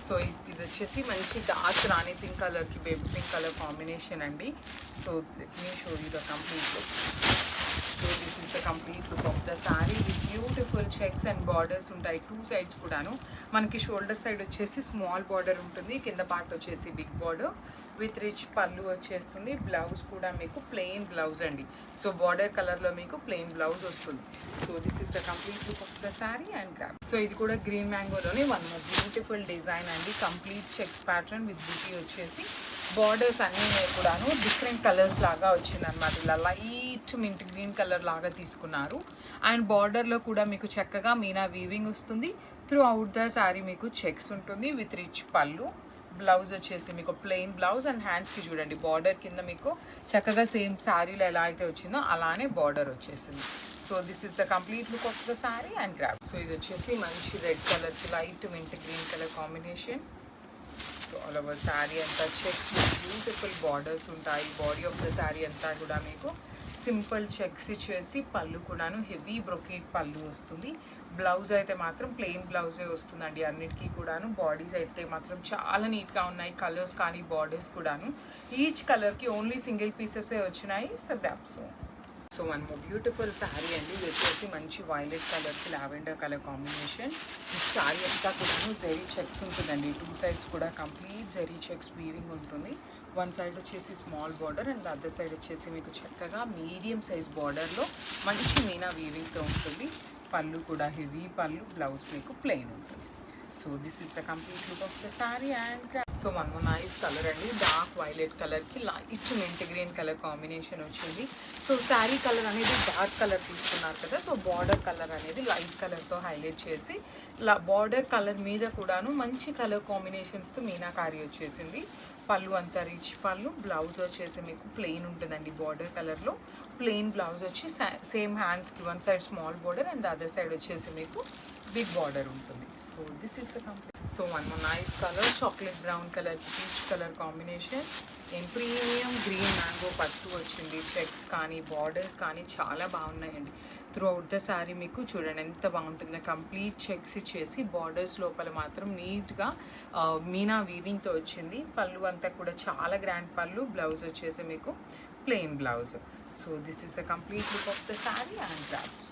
So ఇది వచ్చేసి మంచి డార్క్ రాణి పింక్ కలర్కి బేబీ పింక్ కలర్ కాంబినేషన్ అండి. So let me show you the complete look. So this is the complete look of the sari with beautiful checks and borders ఉంటాయి two sides కూడాను. మనకి shoulder side వచ్చేసి small border ఉంటుంది, కింద part వచ్చేసి big border with rich పళ్ళు వచ్చేస్తుంది. Blouse కూడా మీకు ప్లెయిన్ బ్లౌజ్ అండి. సో బార్డర్ కలర్లో మీకు ప్లెయిన్ బ్లౌజ్ వస్తుంది. So this is the complete look of the sari and grab. సో ఇది కూడా గ్రీన్ మ్యాంగోలోనే వన్ మోర్ బ్యూటిఫుల్ డిజైన్ అండి. Complete checks pattern with buti వచ్చేసి బార్డర్స్ అన్నీ కూడాను డిఫరెంట్ కలర్స్ లాగా వచ్చిందనమాట. ఇలా లైట్ మింట్ గ్రీన్ కలర్ లాగా తీసుకున్నారు. అండ్ బార్డర్లో కూడా మీకు చక్కగా మీనా వీవింగ్ వస్తుంది. త్రూ అవుట్ ద శారీ మీకు చెక్స్ ఉంటుంది విత్ రిచ్ పళ్ళు. బ్లౌజ్ వచ్చేసి మీకు ప్లెయిన్ బ్లౌజ్ అండ్ హ్యాండ్స్కి చూడండి బార్డర్ కింద మీకు చక్కగా సేమ్ శారీలో ఎలా అయితే వచ్చిందో అలానే బార్డర్ వచ్చేసింది. So this is the complete look of the sari and grab. సో ఇది వచ్చేసి మంచి రెడ్ కలర్కి light mint green colour combination. So all over sari అంతా చెక్స్ బ్యూటిఫుల్ బార్డర్స్ ఉంటాయి. బాడీ ఆఫ్ ద శారీ అంతా కూడా మీకు సింపుల్ చెక్స్ ఇచ్చేసి పళ్ళు కూడాను హెవీ బ్రొకేట్ పళ్ళు వస్తుంది. బ్లౌజ్ అయితే మాత్రం ప్లెయిన్ బ్లౌజే వస్తుందండి అన్నిటికీ కూడాను. బాడీస్ అయితే మాత్రం చాలా నీట్గా ఉన్నాయి, కలర్స్ కానీ బార్డర్స్ కూడాను. ఈచ్ కలర్కి ఓన్లీ సింగిల్ పీసెసే వచ్చినాయి. So grabs. So one more beautiful sari అండి. ఇది వచ్చేసి మంచి వైలెట్ కలర్కి లావెండర్ కలర్ కాంబినేషన్. ఈ శారీ అంతా కూడాను జెరీ చెక్స్ ఉంటుందండి. టూ సైడ్స్ కూడా కంప్లీట్ జెరీ చెక్స్ వీవింగ్ ఉంటుంది. వన్ సైడ్ వచ్చేసి small border and other side వచ్చేసి మీకు చక్కగా మీడియం సైజ్ బార్డర్లో మంచి మీనా వీవింగ్తో ఉంటుంది. పళ్ళు కూడా హెవీ పళ్ళు, బ్లౌజ్ మీకు ప్లెయిన్ ఉంటుంది. So this is the complete look of the sari and so one more nice colour అండి. డార్క్ వైలెట్ కలర్కి light mint green colour combination వచ్చింది. సో శారీ కలర్ అనేది డార్క్ కలర్ తీసుకున్నారు కదా, సో బార్డర్ కలర్ అనేది లైట్ కలర్తో హైలైట్ చేసి బార్డర్ కలర్ మీద కూడాను మంచి కలర్ కాంబినేషన్స్తో మీనాకారి వచ్చేసింది. పళ్ళు అంతా రిచ్ పళ్ళు. బ్లౌజ్ వచ్చేసి మీకు ప్లెయిన్ ఉంటుందండి. బార్డర్ కలర్లో ప్లెయిన్ బ్లౌజ్ వచ్చి సేమ్ హ్యాండ్స్కి one side small border and other side వచ్చేసి మీకు బిగ్ బార్డర్ ఉంటుంది. So this is the complete. So one more nice colour chocolate brown colour peach colour combination. And premium green mango పట్టు వచ్చింది. Checks కానీ borders కానీ చాలా బాగున్నాయండి. Through out the sari మీకు చూడండి ఎంత బాగుంటుందో. కంప్లీట్ చెక్స్ ఇచ్చేసి బార్డర్స్ లోపల మాత్రం నీట్గా మీనా వీవింగ్తో వచ్చింది. పళ్ళు అంతా కూడా చాలా గ్రాండ్ పళ్ళు. బ్లౌజ్ వచ్చేసి మీకు plain blouse. So this is the complete look of the sari and grabs.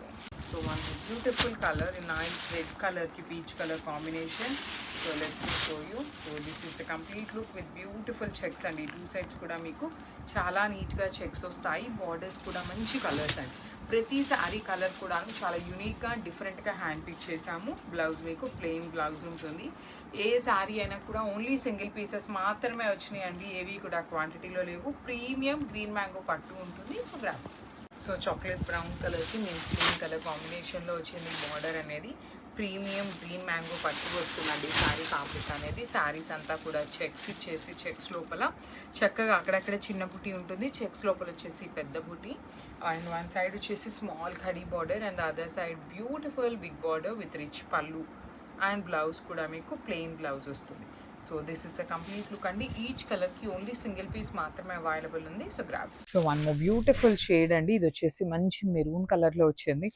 So one beautiful colour nice red కలర్కి peach colour combination. So let me show you. So this is the complete look with beautiful checks అండి. Two sides కూడా మీకు చాలా నీట్గా checks వస్తాయి. Borders కూడా మంచి colours అండి. ప్రతి శారీ కలర్ కూడా చాలా యూనిక్గా డిఫరెంట్గా హ్యాండ్ పిక్ చేసాము. బ్లౌజ్ మీకు ప్లెయిన్ బ్లౌజ్ ఉంటుంది. ఏ శారీ అయినా కూడా ఓన్లీ సింగిల్ పీసెస్ మాత్రమే వచ్చినాయి అండి. ఏవి కూడా క్వాంటిటీలో లేవు. ప్రీమియం గ్రీన్ మ్యాంగో పట్టు ఉంటుంది. So grabs. So chocolate brown కలర్కి మింట్ గ్రీన్ కలర్ కాంబినేషన్లో వచ్చింది బార్డర్ అనేది. ప్రీమియం గ్రీన్ మ్యాంగో పట్టు వస్తుందండి శారీ ఫ్యాబ్రిక్ అనేది. శారీస్ అంతా కూడా చెక్స్ ఇచ్చేసి చెక్స్ లోపల చక్కగా అక్కడక్కడ చిన్న బుటీ ఉంటుంది, చెక్స్ లోపల వచ్చేసి పెద్ద బుటీ. అండ్ వన్ సైడ్ వచ్చేసి స్మాల్ ఖడీ border and other side beautiful big border with rich పళ్ళు. అండ్ బ్లౌజ్ కూడా మీకు ప్లెయిన్ బ్లౌజ్ వస్తుంది. So this is the complete look అండి. ఈచ్ కలర్కి ఓన్లీ సింగిల్ పీస్ మాత్రమే అవైలబుల్ ఉంది. So grabs. So one more beautiful shade అండి. ఇది వచ్చేసి మంచి మెరూన్ కలర్లో వచ్చింది.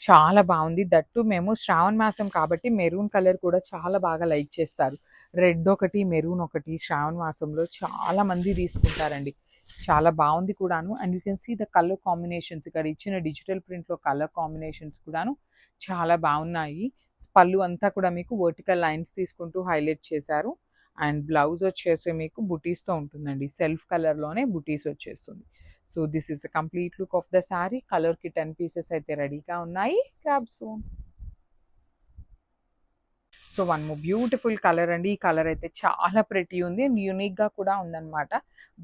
చాలా బాగుంది. దట్టు మేము శ్రావణ మాసం కాబట్టి మెరూన్ కలర్ కూడా చాలా బాగా లైక్ చేస్తారు. రెడ్ ఒకటి మెరూన్ ఒకటి శ్రావణ మాసంలో చాలా మంది తీసుకుంటారండి. చాలా బాగుంది కూడాను. And you can see the colour combinations. ఇక్కడ ఇచ్చిన డిజిటల్ ప్రింట్లో కలర్ కాంబినేషన్స్ కూడాను చాలా బాగున్నాయి. పళ్ళు అంతా కూడా మీకు వర్టికల్ లైన్స్ తీసుకుంటూ హైలైట్ చేశారు. అండ్ బ్లౌజ్ వచ్చేసి మీకు బుటీస్తో ఉంటుందండి. సెల్ఫ్ కలర్లోనే బుటీస్ వచ్చేస్తుంది. So this is the complete look of the sari. కలర్కి 10 పీసెస్ అయితే రెడీగా ఉన్నాయి. Grab soon. So one more beautiful colour అండి. ఈ కలర్ అయితే చాలా ప్రెటీ ఉంది అండ్ యూనిక్గా కూడా ఉందన్నమాట.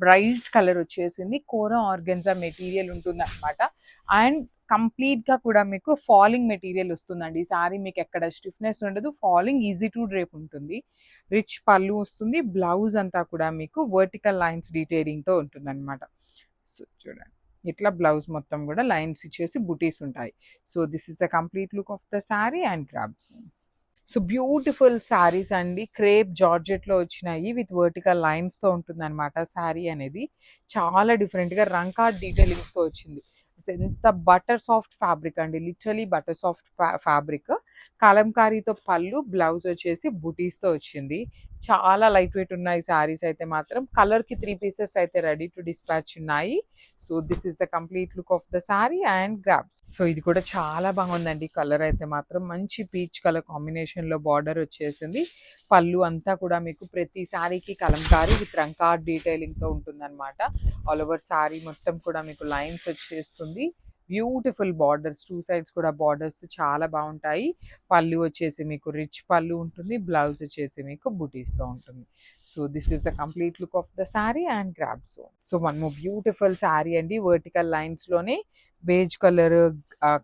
బ్రైట్ కలర్ వచ్చేసింది. కోరా ఆర్గెన్జా మెటీరియల్ ఉంటుంది అనమాట. అండ్ కంప్లీట్గా కూడా మీకు ఫాలింగ్ మెటీరియల్ వస్తుందండి. ఈ సారీ మీకు ఎక్కడ స్టిఫ్నెస్ ఉండదు. ఫాలింగ్ ఈజీ టు డ్రేప్ ఉంటుంది. రిచ్ పళ్ళు వస్తుంది. బ్లౌజ్ అంతా కూడా మీకు వర్టికల్ లైన్స్ డీటెయిలింగ్తో ఉంటుంది అనమాట. సో చూడండి ఇట్లా బ్లౌజ్ మొత్తం కూడా లైన్స్ ఇచ్చేసి బుటీస్ ఉంటాయి. So this is the complete look of the sari and grabs. So beautiful saris అండి. క్రేప్ జార్జెట్లో వచ్చినాయి విత్ వర్టికల్ లైన్స్తో ఉంటుంది అనమాట. శారీ అనేది చాలా డిఫరెంట్గా రంకార్డ్ డీటెయిలింగ్స్తో వచ్చింది. ఎంత బటర్ సాఫ్ట్ ఫ్యాబ్రిక్ అండి. Literally butter soft fabric. కలంకారీతో పళ్ళు, బ్లౌజ్ వచ్చేసి బుటీస్తో వచ్చింది. చాలా లైట్ వెయిట్ ఉన్నాయి శారీస్ అయితే మాత్రం. కలర్కి 3 పీసెస్ అయితే రెడీ టు డిస్పాచ్ ఉన్నాయి. So this is the complete look of the sari and grabs. So ఇది కూడా చాలా బాగుందండి. కలర్ అయితే మాత్రం మంచి పీచ్ కలర్ కాంబినేషన్లో బార్డర్ వచ్చేసింది. పళ్ళు అంతా కూడా మీకు ప్రతి శారీకి కలంకారీ విత్ రంకార్ డీటెయిలింగ్తో ఉంటుందన్నమాట. ఆల్ ఓవర్ శారీ మొత్తం కూడా మీకు లైన్స్ వచ్చేస్తుంది. బ్యూటిఫుల్ బార్డర్స్, 2 సైడ్స్ కూడా బార్డర్స్ చాలా బాగుంటాయి. పళ్ళు వచ్చేసి మీకు రిచ్ పళ్ళు ఉంటుంది. బ్లౌజ్ వచ్చేసి మీకు బుటీస్తో ఉంటుంది. So this is the complete look of the sari and grabs. So one more beautiful sari అండి. వర్టికల్ లైన్స్లోనే beige colour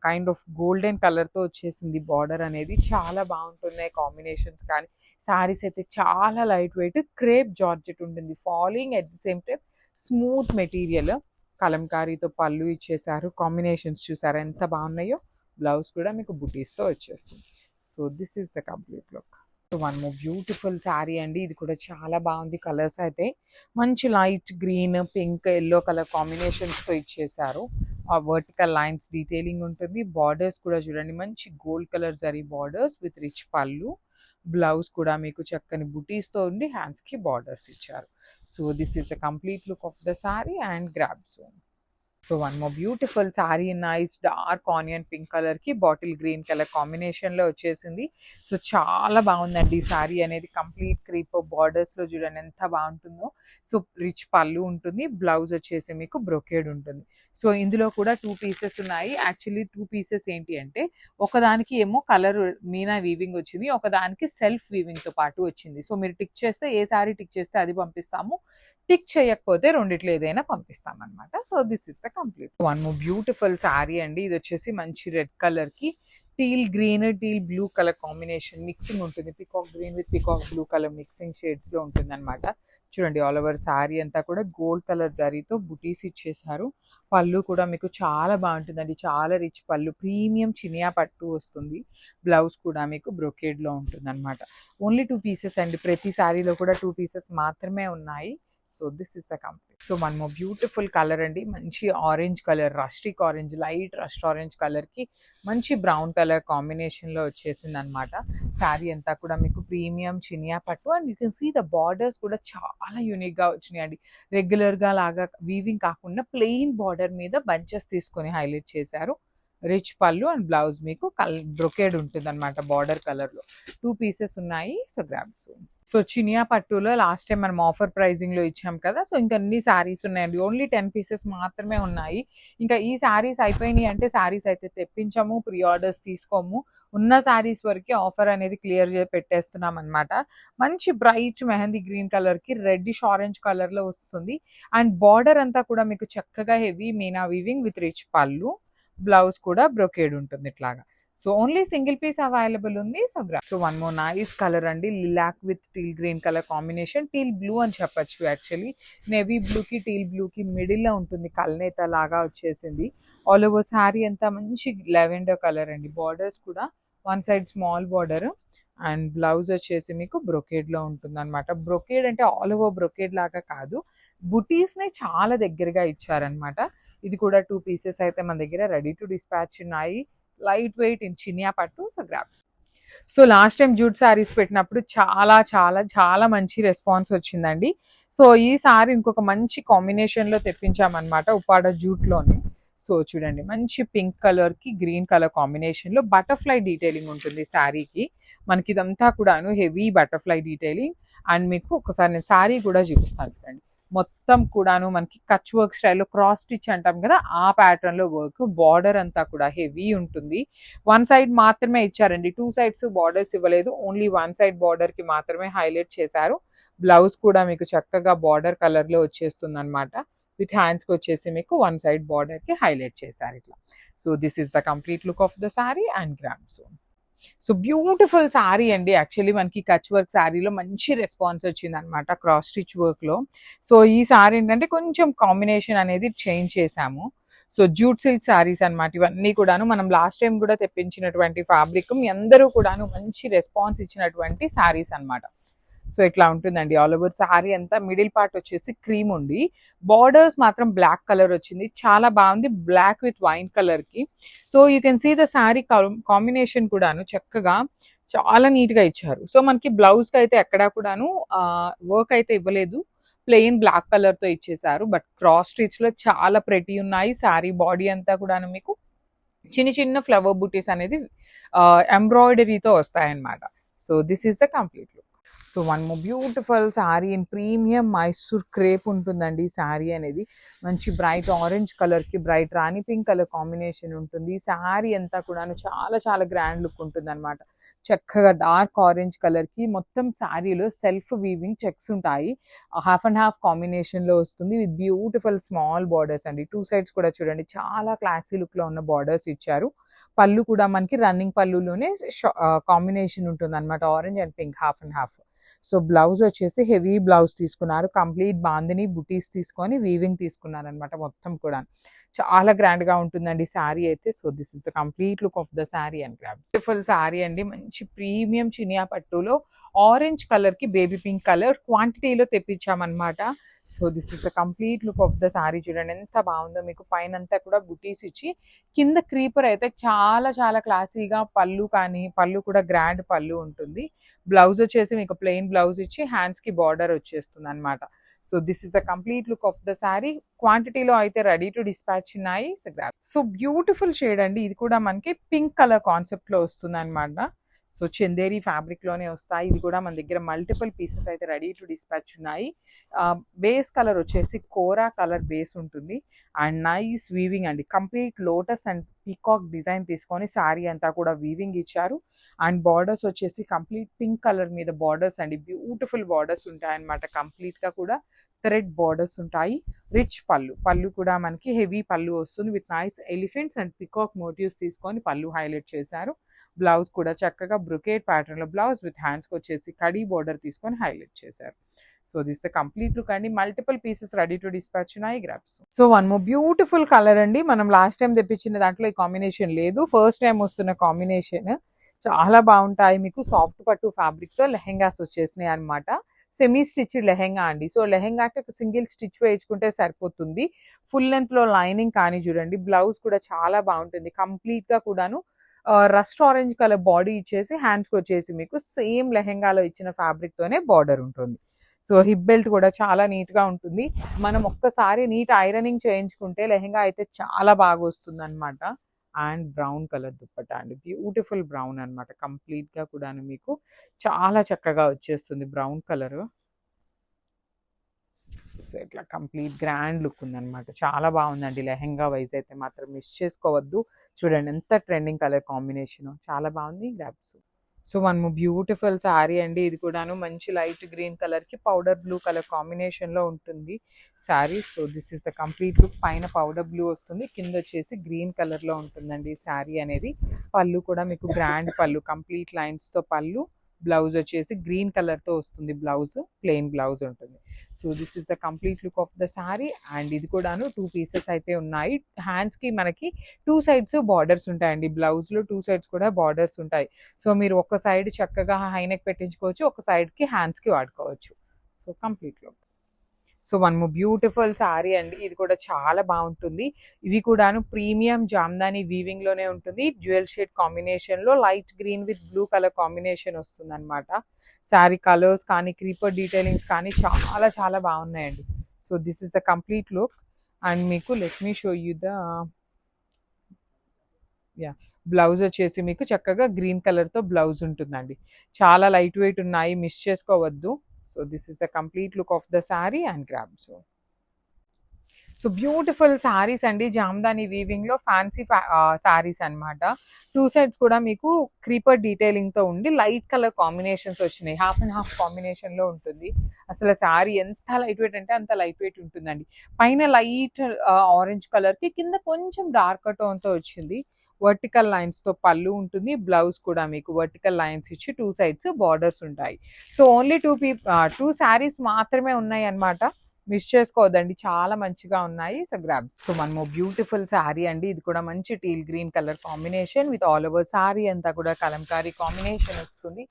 kind of golden కలర్తో వచ్చేసింది. బార్డర్ అనేది చాలా బాగుంటున్నాయి కాంబినేషన్స్. కానీ శారీస్ అయితే చాలా లైట్ వెయిట్ క్రేప్ జార్జెట్ ఉంటుంది. Falling at the same time smooth material. కలంకారీతో పళ్ళు ఇచ్చేసారు. కాంబినేషన్స్ చూసారా ఎంత బాగున్నాయో. బ్లౌజ్ కూడా మీకు బుటీస్తో వచ్చేస్తుంది. So this is the complete look. So one more beautiful sari అండి. ఇది కూడా చాలా బాగుంది. కలర్స్ అయితే మంచి light green, pink, yellow colour కాంబినేషన్స్తో ఇచ్చేసారు. ఆ వర్టికల్ లైన్స్ డీటెయిలింగ్ ఉంటుంది. బార్డర్స్ కూడా చూడండి మంచి gold colour zari borders with rich పళ్ళు. బ్లౌజ్ కూడా మీకు చక్కని బుటీస్తో ఉండి హ్యాండ్స్కి బార్డర్స్ ఇచ్చారు. So this is a complete look of the sari and grabs. So one more beautiful sari nice dark onion pink కలర్కి బాటిల్ గ్రీన్ కలర్ కాంబినేషన్లో వచ్చేసింది. సో చాలా బాగుందండి ఈ శారీ అనేది. కంప్లీట్ క్రీప్ బార్డర్స్లో చూడండి ఎంత బాగుంటుందో. సో రిచ్ పళ్ళు ఉంటుంది. బ్లౌజ్ వచ్చేసి మీకు బ్రొకేడ్ ఉంటుంది. సో ఇందులో కూడా 2 పీసెస్ ఉన్నాయి. యాక్చువల్లీ 2 పీసెస్ ఏంటి అంటే ఒకదానికి ఏమో కలర్ మీనా వీవింగ్ వచ్చింది, ఒకదానికి సెల్ఫ్ వీవింగ్తో పాటు వచ్చింది. సో మీరు టిక్ చేస్తే ఏ శారీ టిక్ చేస్తే అది పంపిస్తాము, టిక్ చేయకపోతే రెండిట్లో ఏదైనా పంపిస్తాం అనమాట. So this is the complete. One more beautiful sari అండి. ఇది వచ్చేసి మంచి రెడ్ కలర్కి teal green, teal blue colour combination mixing ఉంటుంది. Peacock green with peacock blue colour mixing షేడ్స్లో ఉంటుంది అనమాట. చూడండి ఆల్ ఓవర్ శారీ అంతా కూడా గోల్డ్ కలర్ జరీతో బుటీస్ ఇచ్చేసారు. పళ్ళు కూడా మీకు చాలా బాగుంటుందండి. చాలా రిచ్ పళ్ళు, ప్రీమియం చినియా పట్టు వస్తుంది. బ్లౌజ్ కూడా మీకు బ్రొకేడ్లో ఉంటుంది అనమాట. ఓన్లీ 2 పీసెస్ అండి. ప్రతి శారీలో కూడా 2 పీసెస్ మాత్రమే ఉన్నాయి. So this is the complete. So one more beautiful colour అండి. మంచి orange colour, rustic orange, light rust orange కలర్కి మంచి బ్రౌన్ కలర్ కాంబినేషన్లో వచ్చేసింది అనమాట. శారీ అంతా కూడా మీకు ప్రీమియం చినియా పట్టు. And you can see the borders కూడా చాలా యూనిక్గా వచ్చినాయి అండి. రెగ్యులర్గా లాగా వీవింగ్ కాకుండా ప్లెయిన్ బార్డర్ మీద బంచెస్ తీసుకొని హైలైట్ చేశారు. రిచ్ పళ్ళు అండ్ బ్లౌజ్ మీకు బ్రొకేడ్ ఉంటుంది అనమాట బార్డర్ కలర్లో. 2 పీసెస్ ఉన్నాయి. So grabs. సో చినియా పట్టులో లాస్ట్ టైం మనం ఆఫర్ ప్రైజింగ్లో ఇచ్చాం కదా. సో ఇంకా అన్ని శారీస్ ఉన్నాయండి. ఓన్లీ 10 పీసెస్ మాత్రమే ఉన్నాయి. ఇంకా ఈ శారీస్ అయిపోయినాయి అంటే శారీస్ అయితే తెప్పించాము, ప్రీ ఆర్డర్స్ తీసుకోము. ఉన్న శారీస్ వరకే ఆఫర్ అనేది క్లియర్ చేసి పెట్టేస్తున్నాం అనమాట. మంచి బ్రైట్ మెహందీ గ్రీన్ కలర్కి రెడ్డిష్ ఆరెంజ్ కలర్లో వస్తుంది. అండ్ బార్డర్ అంతా కూడా మీకు చక్కగా heavy meena weaving with rich పళ్ళు. బ్లౌజ్ కూడా బ్రొకేడ్ ఉంటుంది ఇట్లాగా. So only single piece available ఉంది. So one more nice colour అండి. Lilac with teal green colour combination, teal blue అని చెప్పచ్చు. యాక్చువల్లీ నేవీ బ్లూకి టీల్ బ్లూకి మిడిల్లో ఉంటుంది. కల్నేత లాగా వచ్చేసింది. ఆల్ ఓవర్ శారీ అంతా మంచి లెవెండర్ కలర్ అండి. బార్డర్స్ కూడా one side small border and blouse వచ్చేసి మీకు బ్రొకేడ్లో ఉంటుంది అనమాట. బ్రొకేడ్ అంటే ఆల్ ఓవర్ బ్రొకేడ్ లాగా కాదు, బుటీస్ని చాలా దగ్గరగా ఇచ్చారనమాట. ఇది కూడా 2 పీసెస్ అయితే మన దగ్గర రెడీ టు డిస్పాచ్ ఉన్నాయి. లైట్ వెయిట్ ఇన్ చినియా పట్టు. So grabs. So last time jute saris పెట్టినప్పుడు చాలా చాలా చాలా మంచి రెస్పాన్స్ వచ్చిందండి. సో ఈ సారీ ఇంకొక మంచి కాంబినేషన్లో తెప్పించామన్నమాట ఉప్పాడ జూట్లోనే. సో చూడండి మంచి పింక్ కలర్కి గ్రీన్ కలర్ కాంబినేషన్లో బటర్ఫ్లై డీటెయిలింగ్ ఉంటుంది శారీకి. మనకి ఇదంతా కూడాను హెవీ బటర్ఫ్లై డీటెయిలింగ్. అండ్ మీకు ఒకసారి నేను శారీ కూడా చూపిస్తాను చూడండి. మొత్తం కూడాను మనకి కచ్ వర్క్ స్టైల్లో క్రాస్ స్టిచ్ అంటాం కదా, ఆ ప్యాటర్న్లో వర్క్. బార్డర్ అంతా కూడా హెవీ ఉంటుంది. 1 సైడ్ మాత్రమే ఇచ్చారండి. 2 సైడ్స్ బార్డర్స్ ఇవ్వలేదు. ఓన్లీ 1 సైడ్ బార్డర్కి మాత్రమే హైలైట్ చేశారు. బ్లౌజ్ కూడా మీకు చక్కగా బార్డర్ కలర్లో వచ్చేస్తుంది అనమాట. విత్ హ్యాండ్స్కి వచ్చేసి మీకు 1 సైడ్ బార్డర్కి హైలైట్ చేశారు ఇట్లా. So this is the complete look of the sari and grams. So beautiful sari అండి. యాక్చువల్లీ మనకి కచ్ వర్క్ శారీలో మంచి రెస్పాన్స్ వచ్చింది అనమాట క్రాస్ స్టిచ్ వర్క్లో. సో ఈ శారీ ఏంటంటే కొంచెం కాంబినేషన్ అనేది చేంజ్ చేశాము. సో జూట్ సిల్క్ శారీస్ అనమాట ఇవన్నీ కూడాను. మనం లాస్ట్ టైం కూడా తెప్పించినటువంటి ఫ్యాబ్రిక్, మీ అందరూ కూడాను మంచి రెస్పాన్స్ ఇచ్చినటువంటి శారీస్ అనమాట. సో ఇట్లా ఉంటుందండి ఆల్ ఓవర్ సారీ అంతా. మిడిల్ పార్ట్ వచ్చేసి క్రీమ్ ఉంది, బార్డర్స్ మాత్రం బ్లాక్ కలర్ వచ్చింది. చాలా బాగుంది, బ్లాక్ విత్ వైన్ కలర్ కి. So you can see the sari combination కూడాను చక్కగా చాలా నీట్ గా ఇచ్చారు. సో మనకి బ్లౌజ్ కి అయితే ఎక్కడా కూడాను వర్క్ అయితే ఇవ్వలేదు, ప్లెయిన్ బ్లాక్ కలర్ తో ఇచ్చేసారు. బట్ క్రాస్ స్టిచ్ లో చాలా ప్రెటీ ఉన్నాయి. సారీ బాడీ అంతా కూడాను మీకు చిన్న చిన్న ఫ్లవర్ బూటీస్ అనేది ఎంబ్రాయిడరీతో వస్తాయన్నమాట. So this is the complete look. So one more beautiful sari in premium Mysore crepe ఉంటుందండి. శారీ అనేది మంచి బ్రైట్ ఆరెంజ్ కలర్కి బ్రైట్ రాణి పింక్ కలర్ కాంబినేషన్ ఉంటుంది. శారీ అంతా కూడాను చాలా చాలా గ్రాండ్ లుక్ ఉంటుంది అనమాట. చక్కగా డార్క్ ఆరెంజ్ కలర్కి మొత్తం శారీలో సెల్ఫ్ వీవింగ్ చెక్స్ ఉంటాయి. హాఫ్ అండ్ హాఫ్ కాంబినేషన్లో వస్తుంది విత్ బ్యూటిఫుల్ స్మాల్ బార్డర్స్ అండి. టూ సైడ్స్ కూడా చూడండి చాలా క్లాసీ లుక్లో ఉన్న బార్డర్స్ ఇచ్చారు. పళ్ళు కూడా మనకి రన్నింగ్ పళ్ళులోనే కాంబినేషన్ ఉంటుంది అనమాట, orange and pink half and half. So blouse వచ్చేసి హెవీ బ్లౌజ్ తీసుకున్నారు, కంప్లీట్ బాందిని బుటీస్ తీసుకొని వీవింగ్ తీసుకున్నారు అనమాట మొత్తం కూడా. చాలా గ్రాండ్ గా ఉంటుందండి శారీ అయితే. So this is the complete look of the sari and grabs. Beautiful sari అండి, మంచి ప్రీమియం చినియా పట్టులో ఆరెంజ్ కలర్ కి బేబీ పింక్ కలర్ క్వాంటిటీలో తెప్పించామన్నమాట. So this is the complete look of the sari. చూడండి ఎంత బాగుందో, మీకు పైన అంతా కూడా బుటీస్ ఇచ్చి కింద క్రీపర్ అయితే చాలా చాలా క్లాసీగా, పళ్ళు కానీ పళ్ళు కూడా గ్రాండ్ పళ్ళు ఉంటుంది. బ్లౌజ్ వచ్చేసి మీకు ప్లెయిన్ బ్లౌజ్ ఇచ్చి హ్యాండ్స్ కి బార్డర్ వచ్చేస్తుంది అనమాట. So this is the complete look of the sari. క్వాంటిటీలో అయితే రెడీ టు డిస్పాచ్ ఉన్నాయి. సో బ్యూటిఫుల్ షేడ్ అండి, ఇది కూడా మనకి పింక్ కలర్ కాన్సెప్ట్ లో వస్తుంది అనమాట. సో చందేరి ఫ్యాబ్రిక్ లోనే వస్తాయి. ఇది కూడా మన దగ్గర మల్టిపుల్ పీసెస్ అయితే రెడీ టు డిస్పాచ్ ఉన్నాయి. బేస్ కలర్ వచ్చేసి కోరా కలర్ బేస్ ఉంటుంది అండ్ నైస్ వీవింగ్ అండి. Complete lotus and peacock design తీసుకొని శారీ అంతా కూడా వీవింగ్ ఇచ్చారు. అండ్ బార్డర్స్ వచ్చేసి కంప్లీట్ పింక్ కలర్ మీద బార్డర్స్ అండి, బ్యూటిఫుల్ బార్డర్స్ ఉంటాయి అనమాట. కంప్లీట్ గా కూడా థ్రెడ్ బార్డర్స్ ఉంటాయి. రిచ్ పళ్ళు కూడా మనకి హెవీ పళ్ళు వస్తుంది with nice elephants and peacock motifs తీసుకొని పళ్ళు హైలైట్ చేశారు. బ్లౌజ్ కూడా చక్కగా బ్రొకేట్ ప్యాటర్న్ లో బ్లౌజ్ విత్ హ్యాండ్స్ వచ్చేసి కడీ బార్డర్ తీసుకొని హైలైట్ చేశారు. సో దిస్ కంప్లీట్ లుక్ అండి. Multiple pieces ready to dispatch ఉన్నాయి. Grabs. So one more beautiful colour అండి, మనం లాస్ట్ టైం తెప్పించిన దాంట్లో ఈ కాంబినేషన్ లేదు, ఫస్ట్ టైం వస్తున్న కాంబినేషన్. చాలా బాగుంటాయి. మీకు సాఫ్ట్ పట్టు ఫ్యాబ్రిక్ తో లెహెంగాస్ వచ్చేసినాయి అనమాట. సెమీ స్టిచ్ లెహెంగా అండి. సో లెహెంగాకి ఒక సింగిల్ స్టిచ్ వేయించుకుంటే సరిపోతుంది. ఫుల్ లెంత్ లో లైనింగ్ కానీ చూడండి, బ్లౌజ్ కూడా చాలా బాగుంటుంది. కంప్లీట్ గా కూడాను రస్ట్ ఆరెంజ్ కలర్ బాడీ ఇచ్చేసి హ్యాండ్స్కి వచ్చేసి మీకు సేమ్ లెహెంగాలో ఇచ్చిన ఫ్యాబ్రిక్ తోనే బార్డర్ ఉంటుంది. సో హిప్ బెల్ట్ కూడా చాలా నీట్ గా ఉంటుంది. మనం ఒక్కసారి నీట్ ఐరనింగ్ చేయించుకుంటే లెహెంగా అయితే చాలా బాగా వస్తుంది అనమాట. అండ్ బ్రౌన్ కలర్ దుప్పట్టా అండి, బ్యూటిఫుల్ బ్రౌన్ అనమాట. కంప్లీట్ గా కూడా మీకు చాలా చక్కగా వచ్చేస్తుంది బ్రౌన్ కలర్. సో ఇట్లా కంప్లీట్ గ్రాండ్ లుక్ ఉందన్నమాట. చాలా బాగుందండి. లెహెంగా వైజ్ అయితే మాత్రం మిస్ చేసుకోవద్దు. చూడండి ఎంత ట్రెండింగ్ కలర్ కాంబినేషన్, చాలా బాగుంది. Grabs. So one beautiful sari అండి, ఇది కూడాను మంచి లైట్ గ్రీన్ కలర్ కి పౌడర్ బ్లూ కలర్ కాంబినేషన్ లో ఉంటుంది sari. So this is the complete look. పైన పౌడర్ బ్లూ వస్తుంది, కింద వచ్చేసి గ్రీన్ కలర్ లో ఉంటుందండి శారీ అనేది. పళ్ళు కూడా మీకు గ్రాండ్ పళ్ళు, కంప్లీట్ లైన్స్ తో పళ్ళు. బ్లౌజ్ వచ్చేసి గ్రీన్ కలర్ తో వస్తుంది. బ్లౌజ్ ప్లెయిన్ బ్లౌజ్ ఉంటుంది. So this is the complete look of the sari. And ఇది కూడాను 2 పీసెస్ అయితే ఉన్నాయి. హ్యాండ్స్ కి మనకి 2 సైడ్స్ బార్డర్స్ ఉంటాయండి. బ్లౌజ్ లో 2 సైడ్స్ కూడా బార్డర్స్ ఉంటాయి. సో మీరు ఒక సైడ్ చక్కగా హైనెక్ పెట్టించుకోవచ్చు, ఒక సైడ్ కి హ్యాండ్స్ కి వాడుకోవచ్చు. So complete look. So one more beautiful sari అండి, ఇది కూడా చాలా బాగుంటుంది. ఇవి కూడాను ప్రీమియం జామ్దాని వీవింగ్ లోనే ఉంటుంది. డ్యూయల్ షేడ్ కాంబినేషన్ లో light green with blue colour combination వస్తుంది అనమాట. శారీ కలర్స్ కానీ క్రీపర్ డీటెయిలింగ్స్ కానీ చాలా చాలా బాగున్నాయండి. So this is the complete look. And మీకు let me show you the blouse వచ్చేసి మీకు చక్కగా గ్రీన్ కలర్ తో బ్లౌజ్ ఉంటుందండి. చాలా లైట్ వెయిట్ ఉన్నాయి, మిస్ చేసుకోవద్దు. So this is the complete look of the saree and grab. So beautiful sarees andi, jamdani weaving lo fancy sarees anamata. 2 sides kuda meeku creeper detailing tho undi light color combinations vachinayi. Half and half combination lo untundi. Asala saree enta light weight ante anta light weight untundandi. Paina light orange color ki kinda koncham darker tone tho vachindi. Vertical lines తో పళ్ళు ఉంటుంది. Blouse కూడా మీకు vertical lines ఇచ్చి 2 sides borders ఉంటాయి. So only 2 saris మాత్రమే ఉన్నాయి అన్నమాట, మిస్ చేసుకోవద్దండి, చాలా మంచిగా ఉన్నాయి. So grabs. So one more beautiful sari అండి, ఇది కూడా మంచి teal green colour combination with all over sari అంతా కూడా కలంకారీ కాంబినేషన్ వస్తుంది.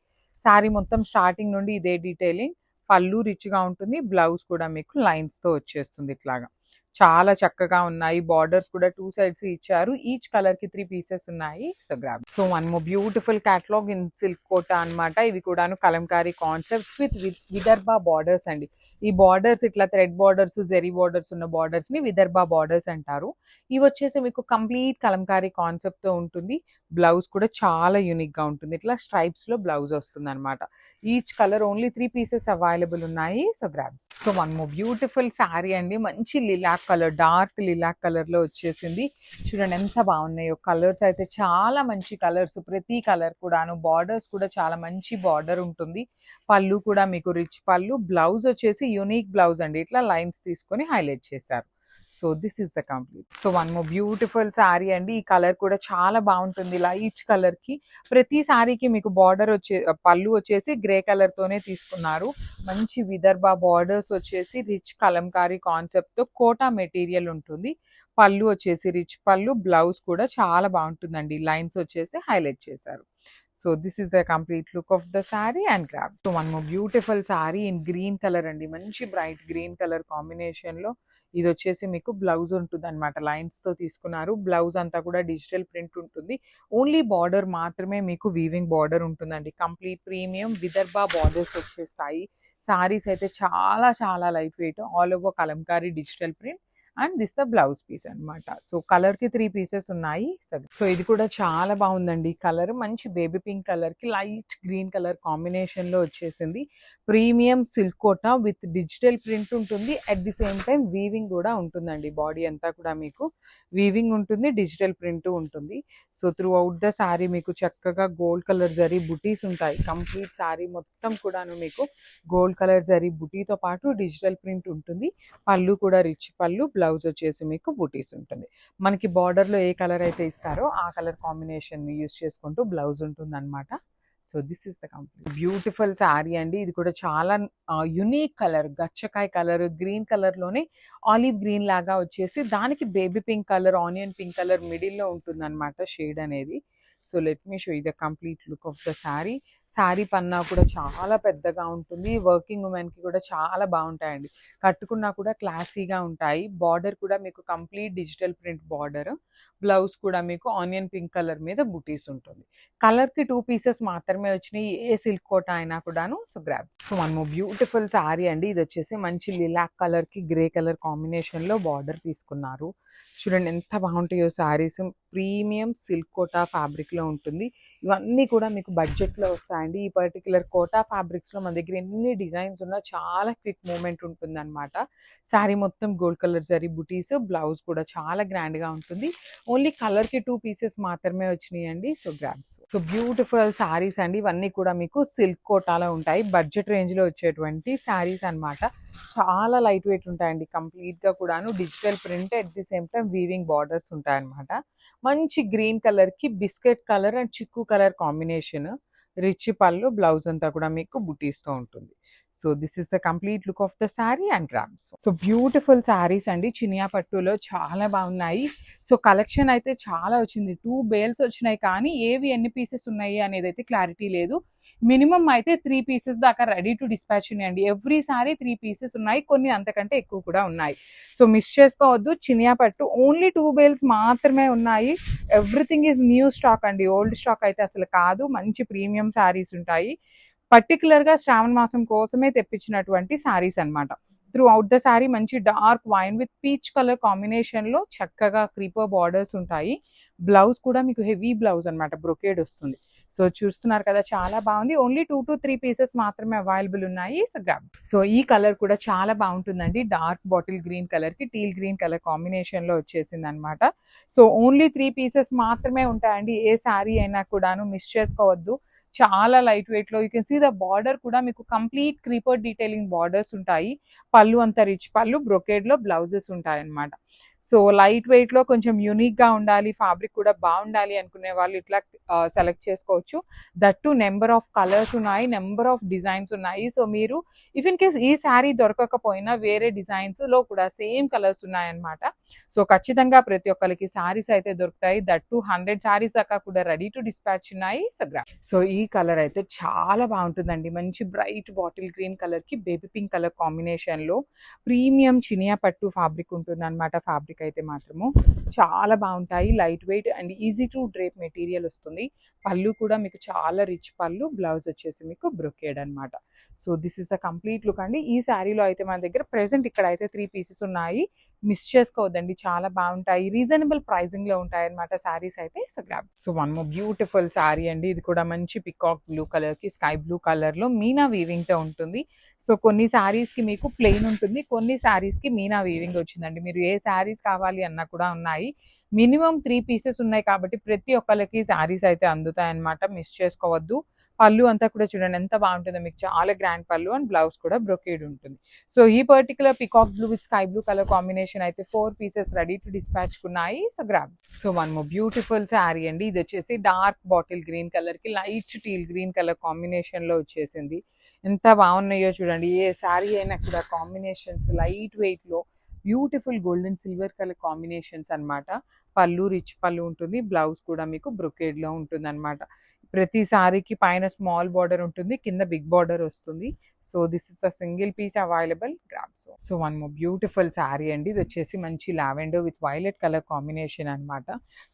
శారీ మొత్తం స్టార్టింగ్ నుండి ఇదే డీటెయిలింగ్. పళ్ళు రిచ్గా ఉంటుంది, బ్లౌజ్ కూడా మీకు లైన్స్తో వచ్చేస్తుంది ఇట్లాగా. చాలా చక్కగా ఉన్నాయి. బార్డర్స్ కూడా 2 సైడ్స్ ఇచ్చారు. ఈచ్ కలర్ కి 3 పీసెస్ ఉన్నాయి. So grab. So one more beautiful catalogue in silk Kota అన్నమాట. ఇవి కూడాను Kalamkari concepts with Vidarbha borders అండి. ఈ బార్డర్స్ ఇట్లా థ్రెడ్ బార్డర్స్, జెరీ బార్డర్స్ ఉన్న బార్డర్స్ ని విదర్భ బార్డర్స్ అంటారు. ఇవి వచ్చేసి మీకు కంప్లీట్ కలంకారీ కాన్సెప్ట్ తో ఉంటుంది. బ్లౌజ్ కూడా చాలా యూనిక్ గా ఉంటుంది. ఇట్లా స్ట్రైప్స్ లో బ్లౌజ్ వస్తుంది అనమాట. Each colour only 3 pieces available ఉన్నాయి. So grabs. So one more beautiful sari అండి. మంచి lilac colour, dark lilac colour లో వచ్చేసింది. చూడండి ఎంత బాగున్నాయో. కలర్స్ అయితే చాలా మంచి కలర్స్. ప్రతి కలర్ కూడాను. బార్డర్స్ కూడా చాలా మంచి బార్డర్ ఉంటుంది. పళ్ళు కూడా మీకు రిచ్ పళ్ళు. బ్లౌజ్ వచ్చేసి యూనిక్ బ్లౌజ్ అండి. ఇట్లా లైన్స్ తీసుకొని హైలైట్ చేశారు. So this is the complete. So one more beautiful sari అండి. ఈ కలర్ కూడా చాలా బాగుంటుంది. ఇలా ఈచ్ కలర్ కి ప్రతి శారీకి మీకు బార్డర్ పళ్ళు వచ్చేసి గ్రే కలర్ తోనే తీసుకున్నారు. మంచి విదర్భ బార్డర్స్ వచ్చేసి రిచ్ కలంకారీ కాన్సెప్ట్ తో కోటా మెటీరియల్ ఉంటుంది. పళ్ళు వచ్చేసి రిచ్ పళ్ళు. బ్లౌజ్ కూడా చాలా బాగుంటుందండి. లైన్స్ వచ్చేసి హైలైట్ చేశారు. So this is the complete look of the sari and grab. So one more beautiful sari in green colour అండి. మంచి బ్రైట్ గ్రీన్ కలర్ కాంబినేషన్ లో ఇది వచ్చేసి మీకు బ్లౌజ్ ఉంటుంది అనమాట. లైన్స్ తో తీసుకున్నారు. బ్లౌజ్ అంతా కూడా డిజిటల్ ప్రింట్ ఉంటుంది. ఓన్లీ బార్డర్ మాత్రమే మీకు వీవింగ్ బార్డర్ ఉంటుందండి. కంప్లీట్ ప్రీమియం విదర్భ బార్డర్స్ వచ్చేస్తాయి. సారీస్ అయితే చాలా చాలా light weight. All over Kalamkari digital print and this the blouse piece అనమాట. సో కలర్ కి 3 పీసెస్ ఉన్నాయి. సో ఇది కూడా చాలా బాగుందండి. కలర్ మంచి బేబీ పింక్ కలర్ కి లైట్ గ్రీన్ కలర్ కాంబినేషన్ లో వచ్చేసింది. Premium silk Kota with digital print ఉంటుంది. At the same time weaving కూడా ఉంటుందండి. బాడీ అంతా కూడా మీకు వీవింగ్ ఉంటుంది, డిజిటల్ ప్రింట్ ఉంటుంది. So throughout the sari మీకు చక్కగా గోల్డ్ కలర్ జరీ బుటీస్ ఉంటాయి. కంప్లీట్ శారీ మొత్తం కూడాను మీకు గోల్డ్ కలర్ జరీ బుటీతో పాటు డిజిటల్ ప్రింట్ ఉంటుంది. పళ్ళు కూడా రిచ్ పళ్ళు. బ్లౌజ్ వచ్చేసి మీకు బుటీస్ ఉంటుంది. మనకి బార్డర్ లో ఏ కలర్ అయితే ఇస్తారో ఆ కలర్ కాంబినేషన్ యూస్ చేసుకుంటూ బ్లౌజ్ ఉంటుంది అనమాట. So this is the complete beautiful sari అండి. ఇది కూడా చాలా యునిక్ కలర్, గచ్చకాయ కలర్, గ్రీన్ కలర్ లోనే ఆలివ్ గ్రీన్ లాగా వచ్చేసి దానికి baby pink colour, onion pink colour middle లో ఉంటుంది అనమాట షేడ్ అనేది. So let me show you the complete look of the sari. Sari పన్నా కూడా చాలా పెద్దగా ఉంటుంది. వర్కింగ్ ఉమెన్ కి కూడా చాలా బాగుంటాయండి. కట్టుకున్నా కూడా క్లాసీగా ఉంటాయి. బార్డర్ కూడా మీకు complete digital print border. Blouse కూడా మీకు ఆనియన్ పింక్ కలర్ మీద బుటీస్ ఉంటుంది. కలర్ కి 2 పీసెస్ మాత్రమే వచ్చినాయి. ఏ సిల్క్ కోటా అయినా కూడాను. So grab. So one more beautiful sari అండి. ఇది వచ్చేసి మంచి లిలాక్ కలర్ కి గ్రే కలర్ కాంబినేషన్ లో బార్డర్ తీసుకున్నారు. చూడండి ఎంత బాగుంటాయో saris. Premium silk Kota fabric లో ఉంటుంది. ఇవన్నీ కూడా మీకు బడ్జెట్ లో వస్తాయండి. ఈ పర్టికులర్ కోటా ఫ్యాబ్రిక్స్ లో మన దగ్గర ఎన్ని డిజైన్స్ ఉన్నా చాలా క్విక్ మూవ్మెంట్ ఉంటుంది అనమాట. శారీ మొత్తం గోల్డ్ కలర్ జరీ బుటీస్. బ్లౌజ్ కూడా చాలా గ్రాండ్ గా ఉంటుంది. ఓన్లీ కలర్ కి 2 పీసెస్ మాత్రమే వచ్చినాయండి. So grabs. So beautiful saris అండి. ఇవన్నీ కూడా మీకు సిల్క్ కోటాలో ఉంటాయి. బడ్జెట్ రేంజ్ లో వచ్చేటువంటి శారీస్ అన్నమాట. చాలా లైట్ వెయిట్ ఉంటాయండి. కంప్లీట్ గా కూడాను digital print, at the same time weaving borders ఉంటాయన్నమాట. మంచి గ్రీన్ కలర్ కి బిస్కెట్ కలర్ అండ్ చిక్కు కలర్ కాంబినేషన్. రిచ్ పళ్ళు. బ్లౌజ్ అంతా కూడా మీకు బుటీస్ తో ఉంటుంది. So this is the complete look of the sari and grams. So beautiful saris అండి. చినియా పట్టులో చాలా బాగున్నాయి. సో కలెక్షన్ అయితే చాలా వచ్చింది. 2 బేల్స్ వచ్చినాయి, కానీ ఏవి ఎన్ని పీసెస్ ఉన్నాయి అనేది అయితే క్లారిటీ లేదు. మినిమం అయితే 3 పీసెస్ దాకా రెడీ టు డిస్పాచ్ ఉన్నాయండి. ఎవ్రీ సారీ 3 పీసెస్ ఉన్నాయి. కొన్ని అంతకంటే ఎక్కువ కూడా ఉన్నాయి. సో మిస్ చేసుకోవద్దు. చినియా పట్టు ఓన్లీ 2 బేల్స్ మాత్రమే ఉన్నాయి. ఎవ్రీథింగ్ ఈజ్ న్యూ స్టాక్ అండి. ఓల్డ్ స్టాక్ అయితే అసలు కాదు. మంచి ప్రీమియం శారీస్ ఉంటాయి. పర్టికులర్ గా శ్రావణ మాసం కోసమే తెప్పించినటువంటి శారీస్ అన్నమాట. త్రూ అవుట్ ద శారీ మంచి dark wine with peach colour combination లో చక్కగా క్రీపర్ బార్డర్స్ ఉంటాయి. బ్లౌజ్ కూడా మీకు హెవీ బ్లౌజ్ అన్నమాట. బ్రొకేడ్ వస్తుంది. సో చూస్తున్నారు కదా, చాలా బాగుంది. ఓన్లీ 2 to 3 పీసెస్ మాత్రమే అవైలబుల్ ఉన్నాయి. So grab. సో ఈ కలర్ కూడా చాలా బాగుంటుందండి. డార్క్ బాటిల్ గ్రీన్ కలర్ కి టీల్ గ్రీన్ కలర్ కాంబినేషన్ లో వచ్చేసింది అనమాట. సో ఓన్లీ 3 పీసెస్ మాత్రమే ఉంటాయండి. ఏ శారీ అయినా కూడాను మిస్ చేసుకోవద్దు. చాలా లైట్ వెయిట్ లో. You can see the border కూడా మీకు కంప్లీట్ క్రీపర్ డీటెయిలింగ్ బార్డర్స్ ఉంటాయి. పళ్ళు అంతా రిచ్ పళ్ళు. బ్రొకేడ్ లో బ్లౌజెస్ ఉంటాయి అన్నమాట. సో లైట్ వెయిట్ లో కొంచెం యూనిక్ గా ఉండాలి, ఫ్యాబ్రిక్ కూడా బాగుండాలి అనుకునే వాళ్ళు ఇట్లా సెలెక్ట్ చేసుకోవచ్చు. That to number of colours ఉన్నాయి, నెంబర్ ఆఫ్ డిజైన్స్ ఉన్నాయి. సో మీరు ఇఫ్ ఇన్ కేస్ ఈ శారీ దొరకకపోయినా వేరే డిజైన్స్ లో కూడా సేమ్ కలర్స్ ఉన్నాయన్నమాట. సో ఖచ్చితంగా ప్రతి ఒక్కరికి శారీస్ అయితే దొరుకుతాయి. దట్ టు 100 శారీస్ దాకా కూడా రెడీ టు డిస్పాచ్ ఉన్నాయి. సో ఈ కలర్ అయితే చాలా బాగుంటుందండి. మంచి బ్రైట్ బాటిల్ గ్రీన్ కలర్ కి బేబీ పింక్ కలర్ కాంబినేషన్ లో ప్రీమియం చినియా పట్టు ఫ్యాబ్రిక్ ఉంటుంది అనమాట. ఫ్యాబ్రిక్ అయితే మాత్రము చాలా బాగుంటాయి. Light weight and easy to drape material వస్తుంది. పళ్ళు కూడా మీకు చాలా రిచ్ పళ్ళు, బ్లౌజ్ వచ్చేసి మీకు బ్రొకేడ్ అనమాట. So this is the complete look అండి. ఈ శారీలో అయితే మన దగ్గర ప్రెసెంట్ ఇక్కడ అయితే 3 పీసెస్ ఉన్నాయి. మిస్ చేసుకోవద్దండి, చాలా బాగుంటాయి. రీజనబుల్ ప్రైసింగ్ లో ఉంటాయి అనమాట శారీస్ అయితే. So grab. So one more beautiful sari అండి. ఇది కూడా మంచి పికాక్ బ్లూ కలర్ కి స్కై బ్లూ కలర్ లో మీనా వీవింగ్ తో ఉంటుంది. సో కొన్ని శారీస్ కి మీకు ప్లెయిన్ ఉంటుంది, కొన్ని శారీస్ కి మీనా వీవింగ్ వచ్చిందండి. మీరు ఏ శారీస్ కావాలి అన్నా కూడా ఉన్నాయి. మినిమం 3 పీసెస్ ఉన్నాయి కాబట్టి ప్రతి ఒక్కరికి శారీస్ అయితే అందుతాయి అనమాట. మిస్ చేసుకోవద్దు. పళ్ళు అంతా కూడా చూడండి ఎంత బాగుంటుందో, మీకు చాలా గ్రాండ్ పళ్ళు అండ్ బ్లౌజ్ కూడా బ్రొకేడ్ ఉంటుంది. సో ఈ particular peacock blue with sky blue colour combination అయితే 4 పీసెస్ రెడీ టు డిస్పాచ్ ఉన్నాయి. So grab. So one more beautiful sari అండి. ఇది వచ్చేసి డార్క్ బాటిల్ గ్రీన్ కలర్ కి light teal green colour combination లో వచ్చేసింది. ఎంత బాగున్నాయో చూడండి. ఏ శారీ అయినా కూడా కాంబినేషన్స్ లైట్ వెయిట్ లో beautiful golden silver colour combinations అన్నమాట. పళ్ళు రిచ్ పళ్ళు ఉంటుంది, బ్లౌజ్ కూడా మీకు బ్రొకేడ్ లో ఉంటుంది అనమాట. ప్రతి సారీకి పైన స్మాల్ బార్డర్ ఉంటుంది, కింద బిగ్ బార్డర్ వస్తుంది. So this is a single piece available. Grab. So one more beautiful sari అండి. ఇది వచ్చేసి మంచి lavender with violet colour combination అనమాట.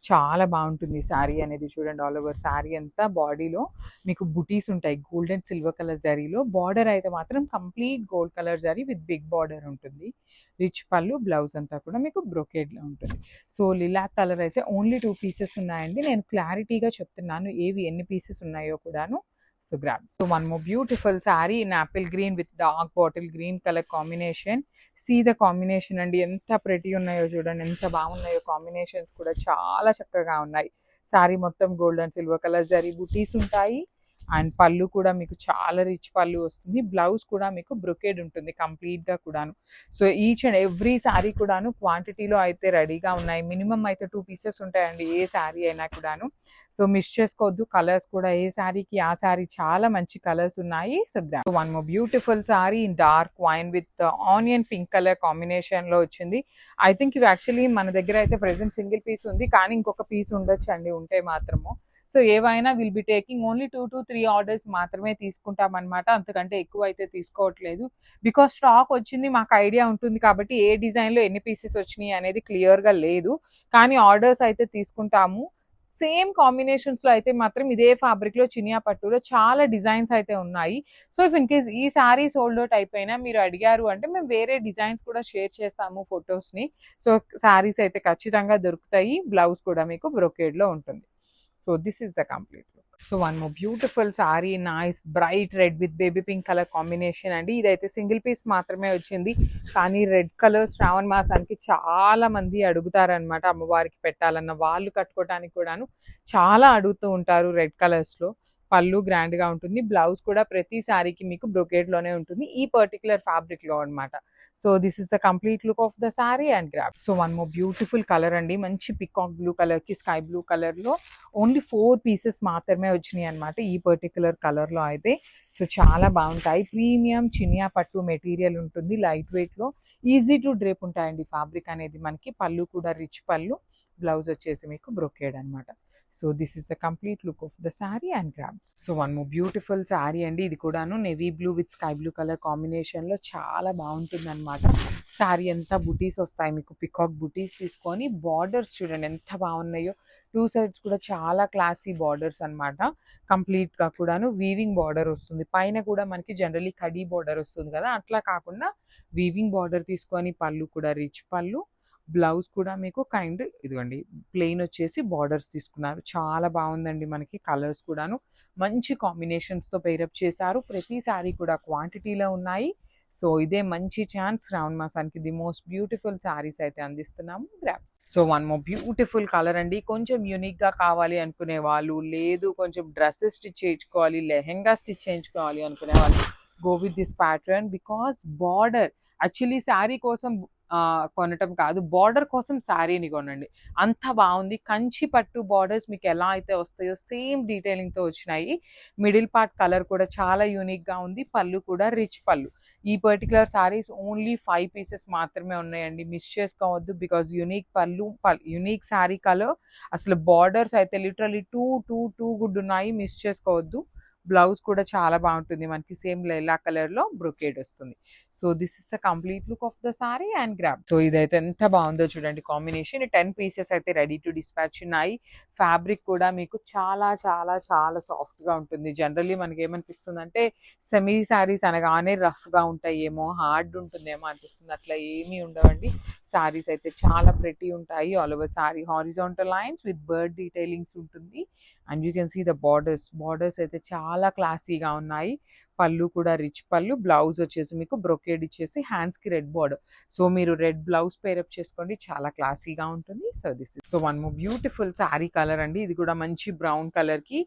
చాలా బాగుంటుంది శారీ అనేది. చూడండి ఆల్ ఓవర్ శారీ అంతా బాడీలో మీకు బుటీస్ ఉంటాయి గోల్డెన్ సిల్వర్ కలర్ జరీలో. బార్డర్ అయితే మాత్రం complete gold colour zari with big border ఉంటుంది. రిచ్ పళ్ళు, బ్లౌజ్ అంతా కూడా మీకు బ్రొకేడ్లో ఉంటుంది. సో లిలాక్ కలర్ అయితే ఓన్లీ 2 పీసెస్ ఉన్నాయండి. నేను క్లారిటీగా చెప్తున్నాను ఏవి ఎన్ని పీసెస్ ఉన్నాయో కూడాను. So grab. So one more beautiful sari in apple green with dark bottle green colour combination. See the combination అండి, ఎంత ప్రెటీ ఉన్నాయో చూడండి, ఎంత బాగున్నాయో. కాంబినేషన్స్ కూడా చాలా చక్కగా ఉన్నాయి. శారీ మొత్తం gold and silver colour zari బుటీస్ ఉంటాయి. అండ్ పళ్ళు కూడా మీకు చాలా రిచ్ పళ్ళు వస్తుంది. బ్లౌజ్ కూడా మీకు బ్రొకేడ్ ఉంటుంది కంప్లీట్ గా కూడాను. So each and every sari కూడాను క్వాంటిటీలో అయితే రెడీగా ఉన్నాయి. మినిమం అయితే 2 పీసెస్ ఉంటాయండి ఏ శారీ అయినా కూడాను. సో మిస్ చేసుకోవద్దు. కలర్స్ కూడా ఏ శారీకి ఆ శారీ చాలా మంచి కలర్స్ ఉన్నాయి. So one more beautiful sari in dark wine with onion pink colour combination లో వచ్చింది. ఐ థింక్ ఇవి యాక్చువల్లీ మన దగ్గర అయితే ప్రెసెంట్ సింగిల్ పీస్ ఉంది, కానీ ఇంకొక పీస్ ఉండొచ్చు అండి ఉంటే మాత్రము. సో ఏవైనా will be taking only 2 to 3 orders మాత్రమే తీసుకుంటాం అనమాట. అంతకంటే ఎక్కువ అయితే తీసుకోవట్లేదు. బికాస్ స్టాక్ వచ్చింది, మాకు ఐడియా ఉంటుంది కాబట్టి ఏ డిజైన్లో ఎన్ని పీసెస్ వచ్చినాయి అనేది క్లియర్గా లేదు. కానీ ఆర్డర్స్ అయితే తీసుకుంటాము. సేమ్ కాంబినేషన్స్లో అయితే మాత్రం ఇదే ఫ్యాబ్రిక్లో చినియా పట్టులో చాలా డిజైన్స్ అయితే ఉన్నాయి. సో ఇఫ్ ఇన్ కేస్ ఈ శారీ సోల్డ్ అవుట్ అయిపోయినా మీరు అడిగారు అంటే మేము వేరే డిజైన్స్ కూడా షేర్ చేస్తాము ఫొటోస్ని. సో శారీస్ అయితే ఖచ్చితంగా దొరుకుతాయి. బ్లౌజ్ కూడా మీకు బ్రొకేడ్లో ఉంటుంది. So this is the complete look. So one more beautiful sorry, nice bright red with baby pink colour combination అండి. ఇదైతే సింగిల్ పీస్ మాత్రమే వచ్చింది, కానీ రెడ్ కలర్ శ్రావణ మాసానికి చాలా మంది అడుగుతారనమాట. అమ్మవారికి పెట్టాలన్న వాళ్ళు కట్టుకోవడానికి కూడాను చాలా అడుగుతూ ఉంటారు రెడ్ కలర్స్లో. పళ్ళు గ్రాండ్గా ఉంటుంది, బ్లౌజ్ కూడా ప్రతి శారీకి మీకు బ్రొకేడ్లోనే ఉంటుంది ఈ పర్టికులర్ ఫ్యాబ్రిక్లో అనమాట. So this is the complete look of the sari and grab. So one more beautiful colour అండి, మంచి పికాక్ బ్లూ కలర్కి స్కై బ్లూ కలర్లో ఓన్లీ 4 పీసెస్ మాత్రమే వచ్చినాయి అనమాట ఈ పర్టికులర్ కలర్లో అయితే. సో చాలా బాగుంటాయి. ప్రీమియం చినియా పట్టు మెటీరియల్ ఉంటుంది, లైట్ వెయిట్లో, ఈజీ టు డ్రేప్ ఉంటాయండి ఫ్యాబ్రిక్ అనేది మనకి. పళ్ళు కూడా రిచ్ పళ్ళు, బ్లౌజ్ వచ్చేసి మీకు బ్రొకేడ్ అనమాట. So this is the complete look of the sari and grabs. So one more beautiful sari అండి. ఇది కూడాను navy blue with sky blue colour కాంబినేషన్లో చాలా బాగుంటుంది అనమాట. శారీ అంతా బుటీస్ వస్తాయి మీకు, పికాక్ బుటీస్ తీసుకొని బార్డర్స్ చూడండి ఎంత బాగున్నాయో. 2 సైడ్స్ కూడా చాలా క్లాసీ బార్డర్స్ అనమాట. కంప్లీట్గా కూడాను వీవింగ్ బార్డర్ వస్తుంది. పైన కూడా మనకి జనరలీ కడీ బార్డర్ వస్తుంది కదా, అట్లా కాకుండా వీవింగ్ బార్డర్ తీసుకొని పళ్ళు కూడా రిచ్ పళ్ళు, బ్లౌజ్ కూడా మీకు కైండ్ ఇదిగోండి ప్లెయిన్ వచ్చేసి బార్డర్స్ తీసుకున్నారు. చాలా బాగుందండి. మనకి కలర్స్ కూడాను మంచి కాంబినేషన్స్తో పేరప్ చేశారు. ప్రతి శారీ కూడా క్వాంటిటీలో ఉన్నాయి. సో ఇదే మంచి ఛాన్స్, శ్రావణ మాసానికి ది మోస్ట్ బ్యూటిఫుల్ శారీస్ అయితే అందిస్తున్నాము, grabs. So one more beautiful colour అండి. కొంచెం యూనిక్గా కావాలి అనుకునే వాళ్ళు, లేదు కొంచెం డ్రెస్సెస్ స్టిచ్ చేయించుకోవాలి, లెహెంగా స్టిచ్ చేయించుకోవాలి అనుకునే వాళ్ళు, go with this pattern. Because border actually sari కోసం కొనటం కాదు, బార్డర్ కోసం శారీని కొనండి, అంత బాగుంది. కంచి పట్టు బార్డర్స్ మీకు ఎలా అయితే వస్తాయో సేమ్ డీటెయిలింగ్తో వచ్చినాయి. మిడిల్ పార్ట్ కలర్ కూడా చాలా యూనిక్గా ఉంది. పళ్ళు కూడా రిచ్ పళ్ళు. ఈ పర్టికులర్ సారీస్ ఓన్లీ 5 పీసెస్ మాత్రమే ఉన్నాయండి, మిస్ చేసుకోవద్దు. బికాజ్ యూనిక్ పళ్ళు, యూనిక్ శారీ కలర్, అసలు బార్డర్స్ అయితే లిటరలీ టూ గుడ్ ఉన్నాయి, మిస్ చేసుకోవద్దు. బ్లౌజ్ కూడా చాలా బాగుంటుంది, మనకి సేమ్ లైలా కలర్ లో బ్రొకేడ్ వస్తుంది. So this is the complete look of the sari and grab. So ఇదైతే ఎంత బాగుందో చూడండి కాంబినేషన్. 10 పీసెస్ అయితే రెడీ టు డిస్పాచ్ ఉన్నాయి. ఫ్యాబ్రిక్ కూడా మీకు చాలా చాలా చాలా సాఫ్ట్ గా ఉంటుంది. జనరల్లీ మనకి ఏమనిపిస్తుంది అంటే సెమీ శారీస్ అనగానే రఫ్ గా ఉంటాయేమో, హార్డ్ ఉంటుందేమో అనిపిస్తుంది, అట్లా ఏమీ ఉండవండి. శారీస్ అయితే చాలా ప్రెటీ ఉంటాయి. All over sari horizontal lines with bird detailings ఉంటుంది. And you can see the borders అయితే చాలా క్లాసీగా ఉన్నాయి. పళ్ళు కూడా రిచ్ పళ్ళు, బ్లౌజ్ వచ్చేసి మీకు బ్రొకేడ్ ఇచ్చేసి హ్యాండ్స్ కి రెడ్ బార్డర్. సో మీరు రెడ్ బ్లౌజ్ పేరప్ చేసుకోండి, చాలా క్లాసీగా ఉంటుంది. So this is so one more beautiful sari colour అండి. ఇది కూడా మంచి బ్రౌన్ కలర్ కి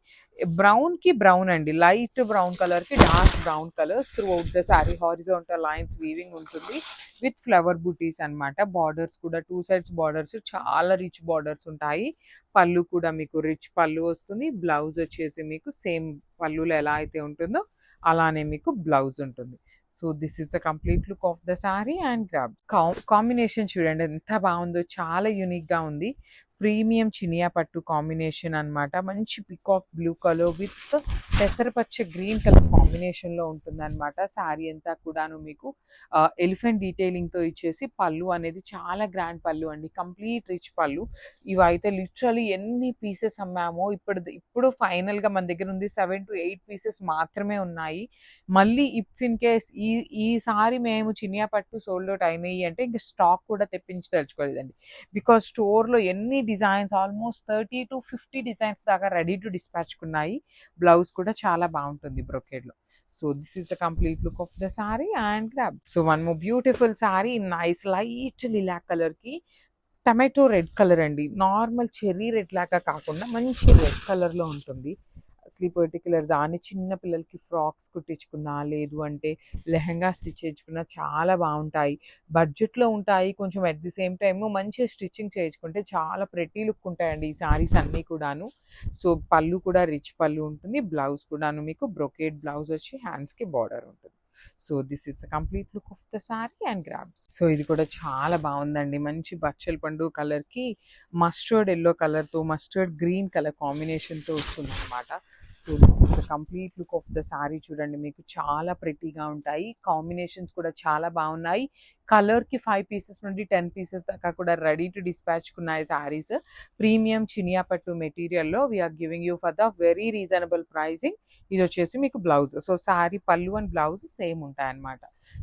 బ్రౌన్ అండి, లైట్ బ్రౌన్ కలర్ కి dark brown colours through out the sari. Horizontal lines weaving ఉంటుంది విత్ ఫ్లవర్ బూటీస్ అన్నమాట. బార్డర్స్ కూడా 2 సైడ్స్ బార్డర్స్ చాలా రిచ్ బార్డర్స్ ఉంటాయి. పళ్ళు కూడా మీకు రిచ్ పళ్ళు వస్తుంది. బ్లౌజ్ వచ్చేసి మీకు సేమ్ పళ్ళులో ఎలా అయితే ఉంటుందో అలానే మీకు బ్లౌజ్ ఉంటుంది. So this is the complete look of the sari and grab. Combination చూడండి ఎంత బాగుందో, చాలా యూనిక్ గా ఉంది. ప్రీమియం చినియా పట్టు కాంబినేషన్ అన్నమాట. మంచి పికాక్ బ్లూ కలర్ విత్ పెసరపచ్చ గ్రీన్ కలర్ కాంబినేషన్ లో ఉంటుంది అనమాట. శారీ అంతా కూడాను మీకు ఎలిఫెంట్ డీటెయిలింగ్ తో ఇచ్చేసి, పళ్ళు అనేది చాలా గ్రాండ్ పళ్ళు అండి, కంప్లీట్ రిచ్ పళ్ళు. ఇవైతే లిటరలీ ఎన్ని పీసెస్ అమ్మామో, ఇప్పుడు ఫైనల్ గా మన దగ్గర ఉంది 7 to 8 పీసెస్ మాత్రమే ఉన్నాయి. మళ్ళీ ఇఫ్ ఇన్ కేస్ ఈసారి మేము చినియా పట్టు సోల్డ్ అవుట్ అయినాయి అంటే ఇంకా స్టాక్ కూడా తెప్పించి తెలుసుకోలేదండి. బికాస్ స్టోర్ లో ఎన్ని డిజైన్స్, ఆల్మోస్ట్ 30 to 50 డిజైన్స్ దాకా రెడీ టు డిస్పాచ్ కున్నాయి. బ్లౌజ్ కూడా చాలా బాగుంటుంది బ్రొకేడ్ లో. So this is the complete look of the sari and grab. So one more beautiful sorry, nice light lilac colour కి టమాటో రెడ్ కలర్ అండి. Normal cherry red లాగా కాకుండా మంచి రెడ్ కలర్ లో ఉంటుంది. అసలు ఈ పర్టికులర్ దాన్ని చిన్న పిల్లలకి ఫ్రాక్స్ కుట్టించుకున్నా, లేదు అంటే లెహంగా స్టిచ్ చేయించుకున్నా చాలా బాగుంటాయి. బడ్జెట్లో ఉంటాయి కొంచెం, అట్ ది సేమ్ టైమ్ మంచిగా స్టిచ్చింగ్ చేయించుకుంటే చాలా ప్రెటీ లుక్ ఉంటాయండి ఈ శారీస్ అన్నీ కూడాను. సో పళ్ళు కూడా రిచ్ పళ్ళు ఉంటుంది. బ్లౌజ్ కూడాను మీకు బ్రొకేడ్ బ్లౌజ్ వచ్చి హ్యాండ్స్కి బార్డర్ ఉంటుంది. So this is the complete look of the sari and grabs. So ఇది కూడా చాలా బాగుందండి, మంచి బచ్చల పండు కలర్ కి మస్టర్డ్ ఎల్లో కలర్ తో మస్టర్డ్ గ్రీన్ కలర్ కాంబినేషన్ తో వస్తుంది అనమాట. So this the complete look of the sorry. చూడండి మీకు చాలా ప్రెటీగా ఉంటాయి, కాంబినేషన్స్ కూడా చాలా బాగున్నాయి. కలర్ కి 5 పీసెస్ నుండి 10 పీసెస్ దాకా కూడా రెడీ టు డిస్పాచ్ కున్నాయి సారీస్. ప్రీమియం చినియా పట్టు మెటీరియల్ లో we are giving you for the very reasonable pricing. ఇది వచ్చేసి మీకు blouse. So sari pallu and blouse same ఉంటాయి అనమాట.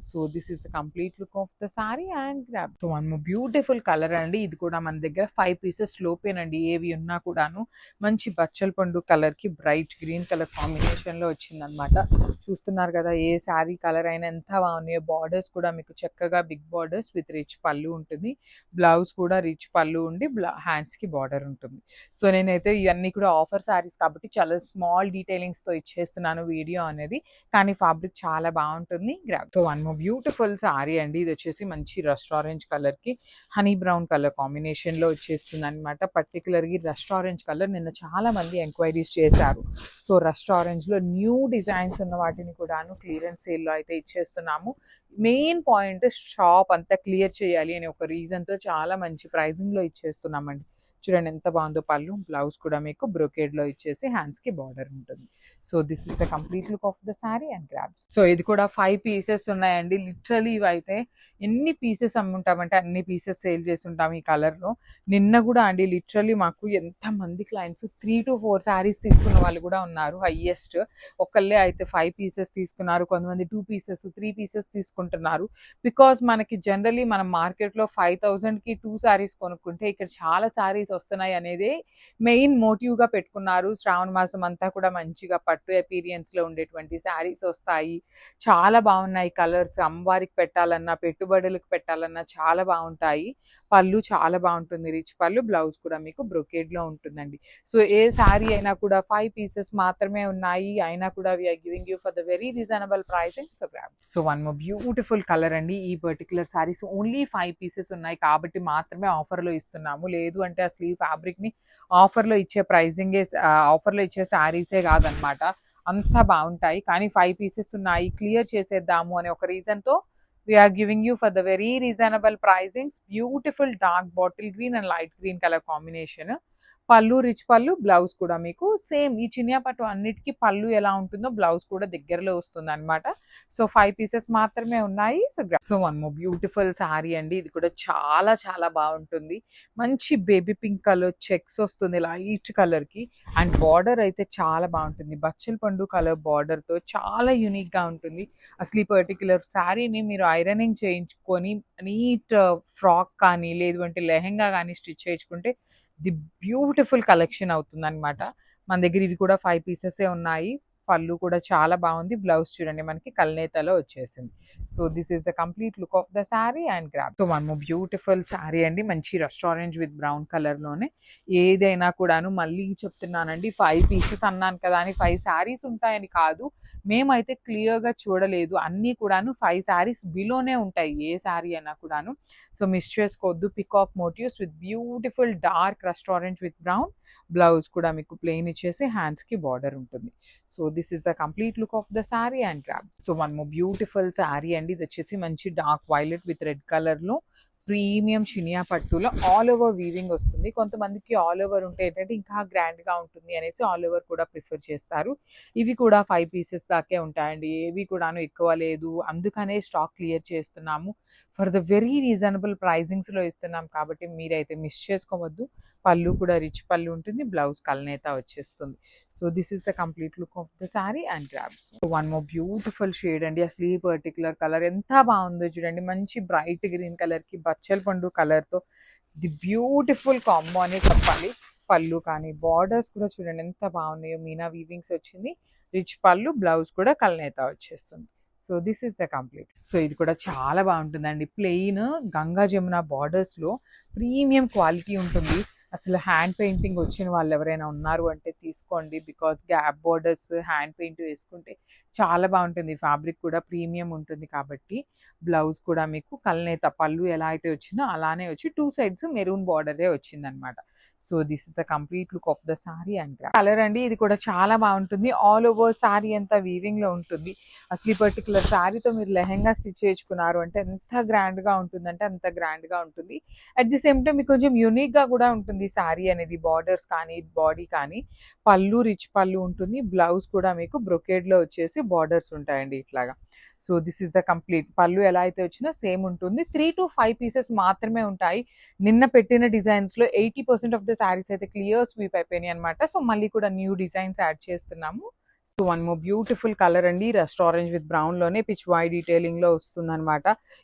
So this is the complete look of the sari and grab. So one more beautiful colour అండి. ఇది కూడా మన దగ్గర 5 పీసెస్ లోపేనండి ఏవి ఉన్నా కూడాను. మంచి బచ్చల పండు కలర్ కి బ్రైట్ గ్రీన్ కలర్ కాంబినేషన్ లో వచ్చింది అనమాట. చూస్తున్నారు కదా, ఏ శారీ కలర్ అయినా ఎంత బాగున్నాయో. బార్డర్స్ కూడా మీకు చక్కగా బిగ్ బార్డర్స్ విత్ రిచ్ పళ్ళు ఉంటుంది. బ్లౌజ్ కూడా రిచ్ పళ్ళు ఉండి హ్యాండ్స్ కి బార్డర్ ఉంటుంది. సో నేనైతే ఇవన్నీ కూడా ఆఫర్ శారీస్ కాబట్టి చాలా స్మాల్ డీటెయిలింగ్స్ తో ఇచ్చేస్తున్నాను వీడియో అనేది, కానీ ఫ్యాబ్రిక్ చాలా బాగుంటుంది. Grab. So one more beautiful sari అండి. ఇది వచ్చేసి మంచి రస్ట్ ఆరెంజ్ కలర్ కి హనీ బ్రౌన్ కలర్ కాంబినేషన్ లో వచ్చేస్తుంది అనమాట. పర్టికులర్ గా రస్ట్ ఆరెంజ్ కలర్ నిన్న చాలా మంది ఎంక్వైరీస్ చేశారు. సో రస్ట్ ఆరెంజ్ లో న్యూ డిజైన్స్ ఉన్న వాటిని కూడాను క్లియరెన్స్ సేల్ లో అయితే ఇచ్చేస్తున్నాము. మెయిన్ పాయింట్ షాప్ అంతా క్లియర్ చేయాలి అనే ఒక రీజన్ తో చాలా మంచి ప్రైజింగ్ లో ఇచ్చేస్తున్నామండి. చూడండి ఎంత బాగుందో. పళ్ళు బ్లౌజ్ కూడా మీకు బ్రొకేడ్ లో ఇచ్చేసి హ్యాండ్స్ కి బార్డర్ ఉంటుంది. So this is the complete look of the sari and grabs. So ఇది కూడా 5 పీసెస్ ఉన్నాయండి. లిటరలీ ఇవైతే ఎన్ని పీసెస్ అమ్ముంటామంటే అన్ని పీసెస్ సేల్ చేసి ఉంటాం ఈ కలర్ లో. నిన్న కూడా అండి లిటరలీ మాకు ఎంత మంది క్లయింట్స్ 3 to 4 శారీస్ తీసుకున్న వాళ్ళు కూడా ఉన్నారు. హైయెస్ట్ ఒకళ్ళే అయితే 5 పీసెస్ తీసుకున్నారు, కొంతమంది 2 పీసెస్ 3 పీసెస్ తీసుకుంటున్నారు. బికాస్ మనకి జనరలీ మనం మార్కెట్ లో 5,000 కి 2 శారీస్ కొనుక్కుంటే ఇక్కడ చాలా శారీస్ వస్తున్నాయి అనేది మెయిన్ మోటివ్ గా పెట్టుకున్నారు. శ్రావణ మాసం అంతా కూడా మంచిగా పట్టు అపీరియన్స్ లో ఉండేటువంటి శారీస్ వస్తాయి. చాలా బాగున్నాయి కలర్స్. అమ్మవారికి పెట్టాలన్నా పెట్టుబడులకు పెట్టాలన్నా చాలా బాగుంటాయి. పళ్ళు చాలా బాగుంటుంది, రిచ్ పళ్ళు. బ్లౌజ్ కూడా మీకు బ్రొకేడ్ లో ఉంటుందండి. సో ఏ శారీ అయినా కూడా 5 పీసెస్ మాత్రమే ఉన్నాయి, అయినా కూడా we're giving you for the very reasonable pricing. So grab. So one more beautiful colour అండి. ఈ పర్టికులర్ శారీస్ ఓన్లీ 5 పీసెస్ ఉన్నాయి కాబట్టి మాత్రమే ఆఫర్ లో ఇస్తున్నాము. లేదు అంటే అసలు ఈ ఫ్యాబ్రిక్ ని ఆఫర్ లో ఇచ్చే ప్రైజింగే, ఆఫర్ లో ఇచ్చే శారీసే కాదనమాట. అంతా బాగుంటాయి. కానీ 5 పీసెస్ ఉన్నాయి, క్లియర్ చేసేద్దాము అనే ఒక రీజన్‌తో we are giving you for the very reasonable pricings. Beautiful dark bottle green and light green colour combination. Pallu rich పళ్ళు, బ్లౌజ్ కూడా మీకు సేమ్ ఈ చినియా పట్టు అన్నిటికీ పళ్ళు ఎలా ఉంటుందో బ్లౌజ్ కూడా దగ్గరలో వస్తుంది అనమాట. సో 5 పీసెస్ మాత్రమే ఉన్నాయి. So one more beautiful sari అండి. ఇది కూడా చాలా చాలా బాగుంటుంది. మంచి బేబీ పింక్ కలర్ చెక్స్ వస్తుంది లైట్ కలర్ కి. అండ్ బార్డర్ అయితే చాలా బాగుంటుంది. బచ్చల పండు కలర్ బార్డర్ తో చాలా యూనిక్ గా ఉంటుంది. అసలు ఈ పర్టికులర్ శారీని మీరు ఐరనింగ్ చేయించుకొని నీట్ ఫ్రాక్ కానీ లేదు అంటే లెహెంగా కానీ స్టిచ్ చేయించుకుంటే ది బ్యూటిఫుల్ కలెక్షన్ అవుతుంది అనమాట. మన దగ్గర ఇవి కూడా 5 పీసెస్ ఉన్నాయి. పళ్ళు కూడా చాలా బాగుంది. బ్లౌజ్ చూడండి మనకి కల్నేతలో వచ్చేసింది. So this is the complete look of the sari and grab. So one more beautiful sari అండి. మంచి రెస్టారెంట్ విత్ బ్రౌన్ కలర్ లోనే. ఏదైనా కూడాను మళ్ళీ చెప్తున్నానండి, 5 పీసెస్ అన్నాను కదా అని 5 శారీస్ ఉంటాయని కాదు. మేమైతే క్లియర్ గా చూడలేదు, అన్ని కూడాను 5 శారీస్ బిలోనే ఉంటాయి ఏ శారీ అయినా కూడాను. సో మిస్ చేసుకోవద్దు. Peacock motifs with beautiful dark restaurant with brown. Blouse కూడా మీకు ప్లెయిన్ ఇచ్చేసి హ్యాండ్స్ కి బార్డర్ ఉంటుంది. So this is the complete look of the sari and grab. So one more beautiful sari అండి. ఇది వచ్చేసి మంచి dark violet with red colour లో ప్రీమియం చినియా పట్టులో ఆల్ ఓవర్ వీవింగ్ వస్తుంది. కొంతమందికి ఆల్ ఓవర్ ఉంటే ఏంటంటే ఇంకా గ్రాండ్ గా ఉంటుంది అనేసి ఆల్ ఓవర్ కూడా ప్రిఫర్ చేస్తారు. ఇవి కూడా 5 పీసెస్ దాకే ఉంటాయండి. ఏవి కూడాను ఎక్కువ లేదు, అందుకనే స్టాక్ క్లియర్ చేస్తున్నాము. For the very reasonable pricings లో ఇస్తున్నాం కాబట్టి మీరైతే మిస్ చేసుకోవద్దు. పళ్ళు కూడా రిచ్ పళ్ళు ఉంటుంది, బ్లౌజ్ కల్నేత వచ్చేస్తుంది. So this is the complete look of the sari and grabs. One more beautiful shade అండి. అసలు ఈ పర్టికులర్ కలర్ ఎంత బాగుందో చూడండి. మంచి బ్రైట్ గ్రీన్ కలర్ కి బచ్చల పండు కలర్ తో ది బ్యూటిఫుల్ కాంబో అనే చెప్పాలి. పళ్ళు కానీ బార్డర్స్ కూడా చూడండి ఎంత బాగున్నాయో. మీనా వీవింగ్స్ వచ్చింది. రిచ్ పళ్ళు, బ్లౌజ్ కూడా కల్నేత వచ్చేస్తుంది. So this is the complete. So ఇది కూడా చాలా బాగుంటుందండి. ప్లెయిన్ గంగా జమున బార్డర్స్ లో ప్రీమియం క్వాలిటీ ఉంటుంది. అసలు హ్యాండ్ పెయింటింగ్ వచ్చిన వాళ్ళు ఎవరైనా ఉన్నారు అంటే తీసుకోండి. Because gap borders hand paint వేసుకుంటే చాలా బాగుంటుంది. ఫ్యాబ్రిక్ కూడా ప్రీమియం ఉంటుంది కాబట్టి. బ్లౌజ్ కూడా మీకు కల్నేత, పళ్ళు ఎలా అయితే వచ్చిందో అలానే వచ్చి 2 సైడ్స్ మెరూన్ బార్డరే వచ్చిందనమాట. So this is the complete look of the sari and colour అండి. ఇది కూడా చాలా బాగుంటుంది. ఆల్ ఓవర్ శారీ అంతా వీవింగ్ లో ఉంటుంది. అసలు ఈ పర్టికులర్ శారీతో మీరు లెహెంగా స్టిచ్ చేయించుకున్నారు అంటే ఎంత గ్రాండ్ గా ఉంటుంది అంటే అంత గ్రాండ్ గా ఉంటుంది. అట్ ది సేమ్ టైం మీకు కొంచెం యూనిక్ గా కూడా ఉంటుంది శారీ అనేది. బార్డర్స్ కానీ బాడీ కానీ. పళ్ళు రిచ్ పళ్ళు ఉంటుంది. బ్లౌజ్ కూడా మీకు బ్రొకేడ్ లో వచ్చేసి బార్డర్స్ ఉంటాయండి ఇట్లాగా. So this is the complete. పళ్ళు ఎలా అయితే వచ్చినా సేమ్ ఉంటుంది. 3 to 5 పీసెస్ మాత్రమే ఉంటాయి. నిన్న పెట్టిన డిజైన్స్ లో 80% ఆఫ్ ద శారీస్ అయితే క్లియర్ స్వీప్ అయిపోయినాయి అనమాట. సో మళ్ళీ కూడా న్యూ డిజైన్స్ యాడ్ చేస్తున్నాము. So one more beautiful colour అండి. రెస్టారెంట్ విత్ బ్రౌన్ లోనే పిచ్ వై డీటెయిలింగ్ లో వస్తుంది అనమాట.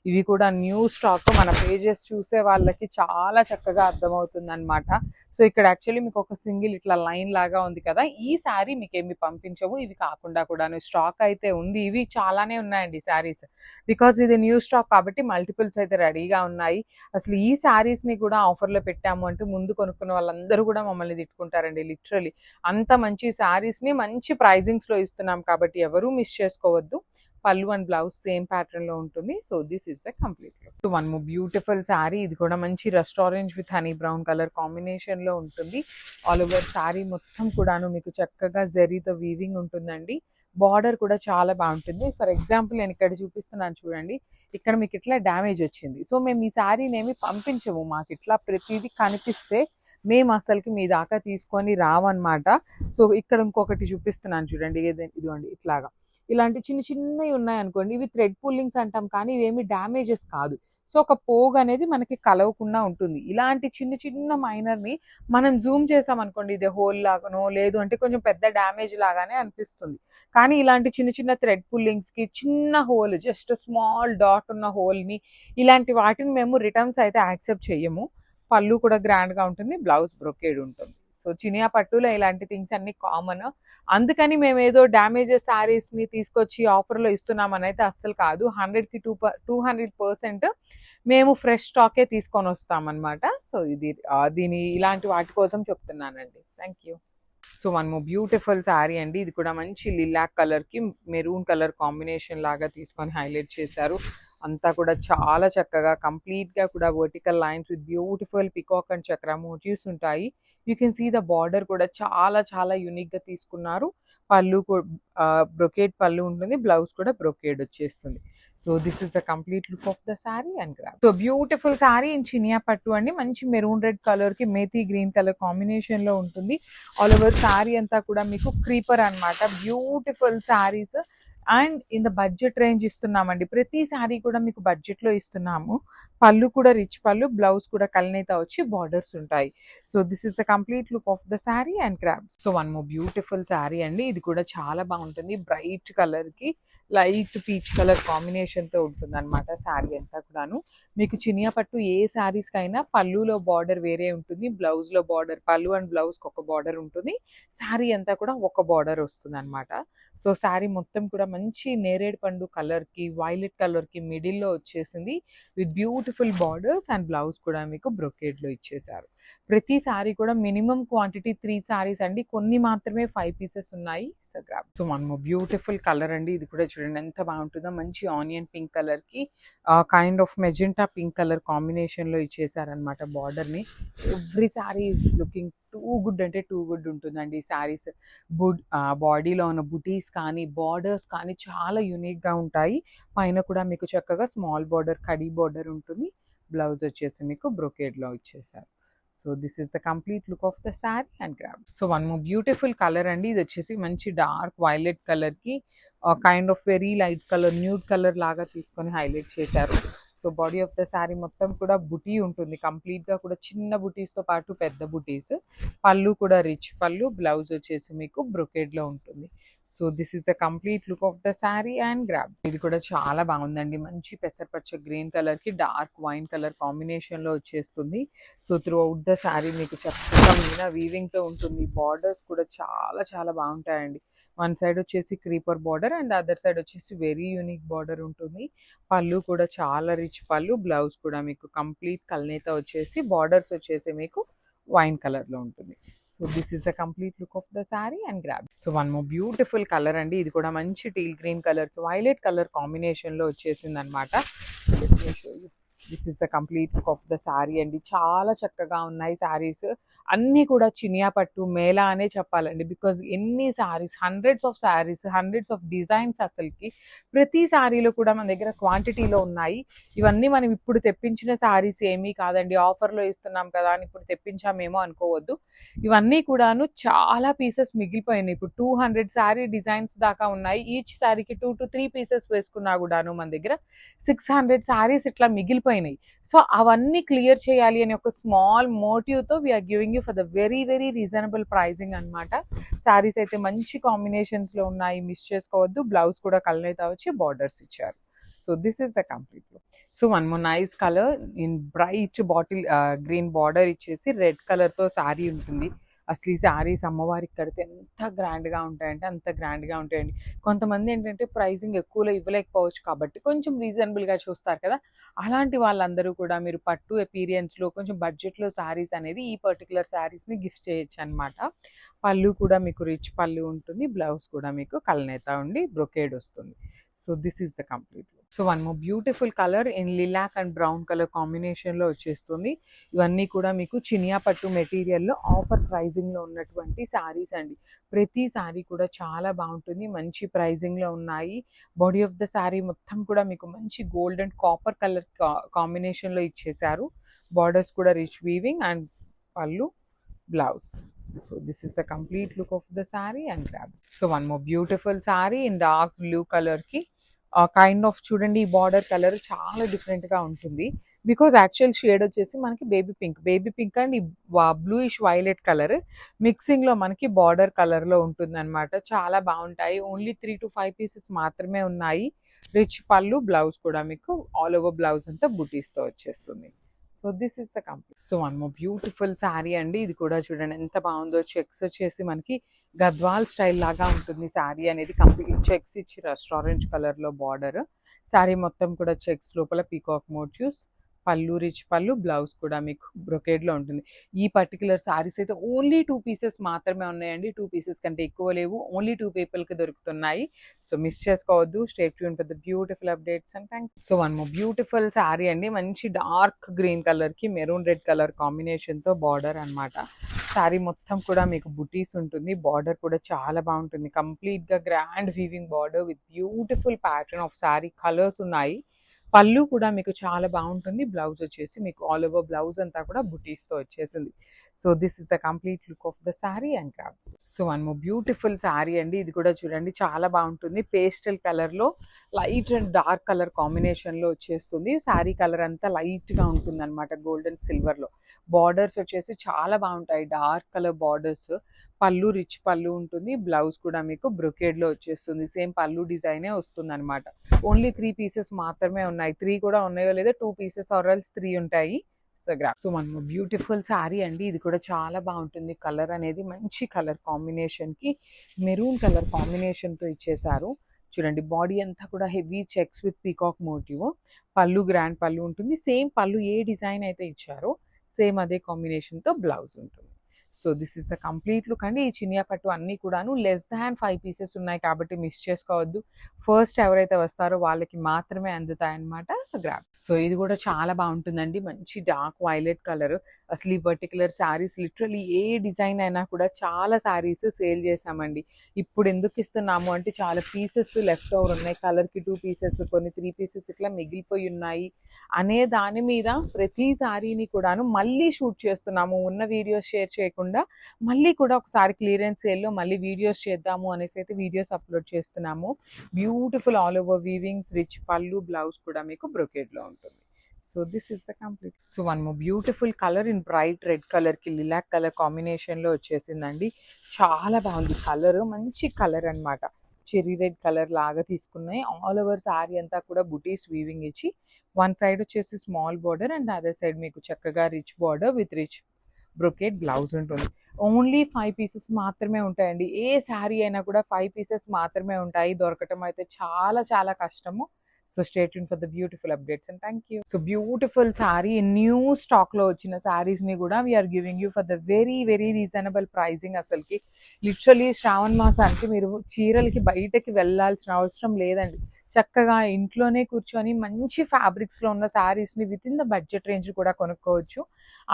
ఇవి కూడా న్యూ స్టాక్. మన పేజెస్ చూసే వాళ్ళకి చాలా చక్కగా అర్థమవుతుంది అనమాట. సో ఇక్కడ యాక్చువల్లీ మీకు ఒక సింగిల్ ఇట్లా లైన్ లాగా ఉంది కదా. ఈ శారీ మీకు ఏమి పంపించవు. ఇవి కాకుండా కూడా స్టాక్ అయితే ఉంది. ఇవి చాలానే ఉన్నాయండి శారీస్. బికాజ్ ఇది న్యూ స్టాక్ కాబట్టి మల్టిపుల్స్ అయితే రెడీగా ఉన్నాయి. అసలు ఈ శారీస్ ని కూడా ఆఫర్ లో పెట్టాము అంటే ముందు కొనుక్కున్న వాళ్ళందరూ కూడా మమ్మల్ని తిట్టుకుంటారండి లిటరలీ. అంత మంచి శారీస్ ని మంచి ప్రైజింగ్స్ లో ఇస్తున్నాం కాబట్టి ఎవరూ మిస్ చేసుకోవద్దు. పళ్ళు అండ్ బ్లౌజ్ సేమ్ ప్యాటర్న్ లో ఉంటుంది. So this is the complete look. So one more beautiful sari. ఇది కూడా మంచి restaurant with honey brown colour combination లో ఉంటుంది. ఆల్ ఓవర్ శారీ మొత్తం కూడాను మీకు చక్కగా జరీతో వీవింగ్ ఉంటుందండి. బార్డర్ కూడా చాలా బాగుంటుంది. ఫర్ ఎగ్జాంపుల్ నేను ఇక్కడ చూపిస్తున్నాను చూడండి. ఇక్కడ మీకు ఇట్లా డ్యామేజ్ వచ్చింది. సో మేము ఈ శారీని ఏమి పంపించము. మాకు ఇట్లా ప్రతిదీ కనిపిస్తే మేము అసలుకి మీ దాకా తీసుకొని రావన్నమాట. సో ఇక్కడ ఇంకొకటి చూపిస్తున్నాను చూడండి. ఇదిగోండి ఇట్లాగా. ఇలాంటి చిన్న చిన్నవి ఉన్నాయనుకోండి, ఇవి థ్రెడ్ పుల్లింగ్స్ అంటాం కానీ ఇవేమి డ్యామేజెస్ కాదు. సో ఒక పోగ్ అనేది మనకి కలవకుండా ఉంటుంది. ఇలాంటి చిన్న చిన్న మైనర్ని మనం జూమ్ చేసామనుకోండి, ఇది హోల్ లాగానో లేదు అంటే కొంచెం పెద్ద డ్యామేజ్ లాగానే అనిపిస్తుంది. కానీ ఇలాంటి చిన్న చిన్న థ్రెడ్ పుల్లింగ్స్కి చిన్న హోల్, జస్ట్ స్మాల్ డాట్ ఉన్న హోల్ని, ఇలాంటి వాటిని మేము రిటర్న్స్ అయితే యాక్సెప్ట్ చెయ్యము. పళ్ళు కూడా గ్రాండ్గా ఉంటుంది. బ్లౌజ్ బ్రొకేడ్ ఉంటుంది. సో చినియా పట్టులో ఇలాంటి థింగ్స్ అన్ని కామన్. అందుకని మేము ఏదో డ్యామేజెస్ శారీస్ని తీసుకొచ్చి ఆఫర్లో ఇస్తున్నామని అయితే అస్సలు కాదు. 100కి 200% మేము ఫ్రెష్ స్టాకే తీసుకొని వస్తామన్నమాట. సో ఇది దీని ఇలాంటి వాటి కోసం చెప్తున్నానండి. Thank you. So one more beautiful sari అండి. ఇది కూడా మంచి లిలాక్ కలర్కి మెరూన్ కలర్ కాంబినేషన్ లాగా తీసుకొని హైలైట్ చేశారు. అంతా కూడా చాలా చక్కగా కంప్లీట్గా కూడా vertical lines with beautiful peacock and chakra motifs ఉంటాయి. You can see the border కూడా చాలా చాలా యూనిక్గా తీసుకున్నారు. పళ్ళు బ్రొకేడ్ పళ్ళు ఉంటుంది, బ్లౌజ్ కూడా బ్రొకేడ్ వచ్చేస్తుంది. So this is the complete look of the sari and grab. So beautiful sari in Chiniya పట్టు అండి. మంచి మెరూన్ రెడ్ కలర్ కి మేతి గ్రీన్ కలర్ కాంబినేషన్ లో ఉంటుంది. ఆల్ ఓవర్ శారీ అంతా కూడా మీకు క్రీపర్ అన్నమాట. Beautiful saris and in the budget range ఇస్తున్నామండి. ప్రతి శారీ కూడా మీకు బడ్జెట్ లో ఇస్తున్నాము. పళ్ళు కూడా రిచ్ పళ్ళు, బ్లౌజ్ కూడా కల్నేత వచ్చి బార్డర్స్ ఉంటాయి. So this is the complete look of the sari and grabs. So one more beautiful sari అండి. ఇది కూడా చాలా బాగుంటుంది. బ్రైట్ కలర్ కి లైట్ పీచ్ కలర్ కాంబినేషన్ తో ఉంటుంది అనమాట శారీ అంతా కూడాను. మీకు చినియా పట్టు ఏ శారీస్ కైనా పళ్ళులో బార్డర్ వేరే ఉంటుంది, బ్లౌజ్ లో బార్డర్, పళ్ళు అండ్ బ్లౌజ్ కి ఒక బార్డర్ ఉంటుంది, శారీ అంతా కూడా ఒక బార్డర్ వస్తుంది అనమాట. సో శారీ మొత్తం కూడా మంచి నేరేడు పండు కలర్ కి వైలెట్ కలర్ కి మిడిల్ లో వచ్చేసింది with beautiful borders and blouse కూడా మీకు బ్రొకేడ్ లో ఇచ్చేసారు. ప్రతి శారీ కూడా మినిమం క్వాంటిటీ 3 శారీస్ అండి, కొన్ని మాత్రమే 5 పీసెస్ ఉన్నాయి. So one more beautiful colour అండి. ఇది కూడా చూడండి ఎంత బాగుంటుందో. మంచి ఆనియన్ పింక్ కలర్ కి kind of magenta pink colour combination లో ఇచ్చేసారనమాట బార్డర్ ని. Every sari is looking too good అంటే టూ గుడ్ ఉంటుందండి. ఈ శారీస్ బాడీలో ఉన్న బుటీస్ కానీ బార్డర్స్ కానీ చాలా యూనిక్ గా ఉంటాయి. పైన కూడా మీకు చక్కగా స్మాల్ బార్డర్ కడీ బార్డర్ ఉంటుంది. బ్లౌజ్ వచ్చేసి మీకు బ్రొకేడ్ లో ఇచ్చేసారు. So this is the complete look of the sari and grab. So one more beautiful colour అండి. ఇది వచ్చేసి మంచి డార్క్ వైలెట్ కలర్ కి kind of very light colour nude colour లాగా తీసుకొని హైలైట్ చేశారు. So body of the sari మొత్తం కూడా బుటీ ఉంటుంది. కంప్లీట్ గా కూడా చిన్న బుటీస్ తో పాటు పెద్ద బుటీస్. పళ్ళు కూడా రిచ్ పళ్ళు, బ్లౌజ్ వచ్చేసి మీకు బ్రొకేడ్ లో ఉంటుంది. So this is the complete look of the sari and grab. ఇది కూడా చాలా బాగుందండి. మంచి పెసరపచ్చ గ్రీన్ కలర్ కి డార్క్ వైన్ కలర్ కాంబినేషన్ లో వచ్చేస్తుంది. So throughout the sari మీకు చక్కగా మీద వీవింగ్ తో ఉంటుంది. బార్డర్స్ కూడా చాలా చాలా బాగుంటాయండి. వన్ సైడ్ వచ్చేసి creeper border and other side వచ్చేసి వెరీ యూనిక్ బార్డర్ ఉంటుంది. పళ్ళు కూడా చాలా రిచ్ పళ్ళు, బ్లౌజ్ కూడా మీకు కంప్లీట్ కల్నేత వచ్చేసి బార్డర్స్ వచ్చేసి మీకు వైన్ కలర్ లో ఉంటుంది. So this is the complete look of the sari and grab. So one more beautiful colour అండి. ఇది కూడా మంచి టీల్ గ్రీన్ కలర్ కి వైలెట్ కలర్ కాంబినేషన్ లో వచ్చేసింది అనమాట. This is the complete look of the sari అండి. చాలా చక్కగా ఉన్నాయి శారీస్ అన్నీ కూడా. చినియా పట్టు మేళా అనే చెప్పాలండి. బికాజ్ ఎన్ని saris, hundreds of saris, hundreds of designs, అసలుకి ప్రతి శారీలో కూడా మన దగ్గర క్వాంటిటీలో ఉన్నాయి. ఇవన్నీ మనం ఇప్పుడు తెప్పించిన శారీస్ ఏమీ కాదండి. ఆఫర్లో ఇస్తున్నాం కదా అని ఇప్పుడు తెప్పించామేమో అనుకోవద్దు. ఇవన్నీ కూడాను చాలా పీసెస్ మిగిలిపోయినాయి. ఇప్పుడు 200 శారీ డిజైన్స్ దాకా ఉన్నాయి. ఈచ్ శారీకి 2 to 3 పీసెస్ వేసుకున్నా కూడాను మన దగ్గర 600 శారీస్ ఇట్లా మిగిలిపోయినాయి. సో అవన్నీ క్లియర్ చేయాలి అని ఒక స్మాల్ మోటివ్తో we are giving you for the very very reasonable pricing అనమాట. శారీస్ అయితే మంచి కాంబినేషన్స్లో ఉన్నాయి, మిస్ చేసుకోవద్దు. బ్లౌజ్ కూడా కలనేత వచ్చి బార్డర్స్ ఇచ్చారు. So this is the complete look. So one more nice colour in bright bottle green border ఇచ్చేసి రెడ్ కలర్తో శారీ ఉంటుంది. అసలు ఈ శారీస్ అమ్మవారికి కడితే ఎంత గ్రాండ్గా ఉంటాయంటే అంత గ్రాండ్గా ఉంటాయండి. కొంతమంది ఏంటంటే ప్రైజింగ్ ఎక్కువలో ఇవ్వలేకపోవచ్చు కాబట్టి కొంచెం రీజనబుల్గా చూస్తారు కదా, అలాంటి వాళ్ళందరూ కూడా మీరు పట్టు ఎపీరియన్స్లో కొంచెం బడ్జెట్లో శారీస్ అనేది ఈ పర్టికులర్ శారీస్ని గిఫ్ట్ చేయొచ్చు అనమాట. పళ్ళు కూడా మీకు రిచ్ పళ్ళు ఉంటుంది, బ్లౌజ్ కూడా మీకు కల్నేత ఉండి బ్రొకేడ్ వస్తుంది. So this is the complete look. So one more beautiful colour in lilac and brown colour కాంబినేషన్లో వచ్చేస్తుంది. ఇవన్నీ కూడా మీకు చినియా పట్టు మెటీరియల్లో ఆఫర్ ప్రైజింగ్లో ఉన్నటువంటి శారీస్ అండి. ప్రతి శారీ కూడా చాలా బాగుంటుంది, మంచి ప్రైజింగ్లో ఉన్నాయి. బాడీ ఆఫ్ ద శారీ మొత్తం కూడా మీకు మంచి గోల్డ్ అండ్ కాపర్ కలర్ కాంబినేషన్లో ఇచ్చేసారు. బార్డర్స్ కూడా రిచ్ వీవింగ్ అండ్ పళ్ళు, blouse. So this is the complete look of the saree and grab. So one more beautiful saree in dark blue color ki kind of చూడండి ఈ border colour చాలా డిఫరెంట్గా ఉంటుంది. Because actual shade వచ్చేసి మనకి baby pink and bluish violet colour మిక్సింగ్లో మనకి border కలర్లో ఉంటుంది అనమాట. చాలా బాగుంటాయి. ఓన్లీ 3 to 5 పీసెస్ మాత్రమే ఉన్నాయి. రిచ్ పళ్ళు, బ్లౌజ్ కూడా మీకు ఆల్ ఓవర్ బ్లౌజ్ అంతా బుటీస్తో వచ్చేస్తుంది. So this is the complete. So one more beautiful sari అండి. ఇది కూడా చూడండి ఎంత బాగుందో. చెక్స్ వచ్చేసి మనకి గద్వాల్ స్టైల్ లాగా ఉంటుంది శారీ అనేది. కంప్లీట్ చెక్స్ ఇచ్చి ఆరెంజ్ కలర్లో బార్డర్. శారీ మొత్తం కూడా చెక్స్, లోపల పీకాక్ మోటివ్స్, పళ్ళు రిచ్ పళ్ళు, బ్లౌజ్ కూడా మీకు బ్రొకేడ్లో ఉంటుంది. ఈ పర్టికులర్ శారీస్ అయితే ఓన్లీ 2 పీసెస్ మాత్రమే ఉన్నాయండి. 2 పీసెస్ కంటే ఎక్కువ లేవు. ఓన్లీ 2 పీపుల్కి దొరుకుతున్నాయి. సో మిస్ చేసుకోవద్దు. Stay tune for the beautiful updates and thank you. So one more beautiful sari అండి. మంచి డార్క్ గ్రీన్ కలర్కి మెరూన్ రెడ్ కలర్ కాంబినేషన్తో బార్డర్ అనమాట. శారీ మొత్తం కూడా మీకు బుటీస్ ఉంటుంది. బార్డర్ కూడా చాలా బాగుంటుంది. కంప్లీట్గా grand weaving border with beautiful pattern of sari colours ఉన్నాయి. పళ్ళు కూడా మీకు చాలా బాగుంటుంది. బ్లౌజ్ వచ్చేసి మీకు ఆల్ ఓవర్ బ్లౌజ్ అంతా కూడా బుటీస్తో వచ్చేసింది. So this is the complete look of the sari and crafts. So one more beautiful sari అండి. ఇది కూడా చూడండి చాలా బాగుంటుంది. పేస్టల్ కలర్లో లైట్ అండ్ డార్క్ కలర్ కాంబినేషన్లో వచ్చేస్తుంది. శారీ కలర్ అంతా లైట్గా ఉంటుంది అనమాట, గోల్డెన్ సిల్వర్లో. బార్డర్స్ వచ్చేసి చాలా బాగుంటాయి, డార్క్ కలర్ బార్డర్స్. పళ్ళు రిచ్ పళ్ళు ఉంటుంది. బ్లౌజ్ కూడా మీకు బ్రొకేడ్లో వచ్చేస్తుంది. సేమ్ పళ్ళు డిజైనే వస్తుంది అనమాట. ఓన్లీ 3 పీసెస్ మాత్రమే ఉన్నాయి. 3 కూడా ఉన్నాయో లేదో 2 పీసెస్ ఆర్ఎల్స్ 3 ఉంటాయి. సో మనము బ్యూటిఫుల్ శారీ అండి. ఇది కూడా చాలా బాగుంటుంది. కలర్ అనేది మంచి కలర్ కాంబినేషన్కి మెరూన్ కలర్ కాంబినేషన్తో ఇచ్చేసారు. చూడండి బాడీ అంతా కూడా heavy checks with peacock motif. పళ్ళు గ్రాండ్ పళ్ళు ఉంటుంది. సేమ్ పళ్ళు ఏ డిజైన్ అయితే ఇచ్చారో సేమ్ అదే కాంబినేషన్తో బ్లౌజ్ ఉంటుంది. So this is the complete look అండి. ఈ చినియా పట్టు అన్నీ కూడాను లెస్ దాన్ 5 పీసెస్ ఉన్నాయి కాబట్టి మిస్ చేసుకోవద్దు. ఫస్ట్ ఎవరైతే వస్తారో వాళ్ళకి మాత్రమే అందుతాయి అన్నమాట. So grab. సో ఇది కూడా చాలా బాగుంటుందండి. మంచి డార్క్ వైలెట్ కలర్. అసలు ఈ పర్టికులర్ శారీస్ లిటరలీ ఏ డిజైన్ అయినా కూడా చాలా శారీస్ సేల్ చేసామండి. ఇప్పుడు ఎందుకు ఇస్తున్నాము అంటే చాలా పీసెస్ లెఫ్ట్ ఓవర్ ఉన్నాయి. కలర్కి 2 పీసెస్, కొన్ని 3 పీసెస్ ఇట్లా మిగిలిపోయి ఉన్నాయి అనే దాని మీద ప్రతి శారీని కూడాను మళ్ళీ షూట్ చేస్తున్నాము. ఉన్న వీడియోస్ షేర్ చేయకుండా మళ్ళీ కూడా ఒకసారి క్లియరెన్స్ సేల్లో మళ్ళీ వీడియోస్ చేద్దాము అనేసి అయితే వీడియోస్ అప్లోడ్ చేస్తున్నాము. బ్యూటిఫుల్ ఆల్ ఓవర్ వీవింగ్స్, రిచ్ పళ్ళు, బ్లౌజ్ కూడా మీకు బ్రొకేడ్లో ఉంటుంది. So this is the complete. So one more beautiful colour in bright red కలర్కి లిలాక్ కలర్ కాంబినేషన్లో వచ్చేసిందండి. చాలా బాగుంది కలర్, మంచి కలర్ అనమాట. చెర్రీ రెడ్ కలర్ లాగా తీసుకున్నాయి. ఆల్ ఓవర్ శారీ అంతా కూడా బుటీస్ వీవింగ్ ఇచ్చి వన్ సైడ్ వచ్చేసి small border and other side మీకు చక్కగా rich border with rich brocade blouse ఉంటుంది. ఓన్లీ 5 పీసెస్ మాత్రమే ఉంటాయండి. ఏ శారీ అయినా కూడా 5 పీసెస్ మాత్రమే ఉంటాయి. దొరకటం అయితే చాలా చాలా కష్టము. So stay tune for the beautiful updates and thank you. So beautiful sari new స్టాక్లో వచ్చిన శారీస్ని కూడా we're giving you for the very very reasonable pricing. అసలుకి లిటరలీ శ్రావణ మాసానికి మీరు చీరలకి బయటకి వెళ్ళాల్సిన అవసరం లేదండి. చక్కగా ఇంట్లోనే కూర్చొని మంచి ఫ్యాబ్రిక్స్లో ఉన్న శారీస్ని within the budget range కూడా కొనుక్కోవచ్చు.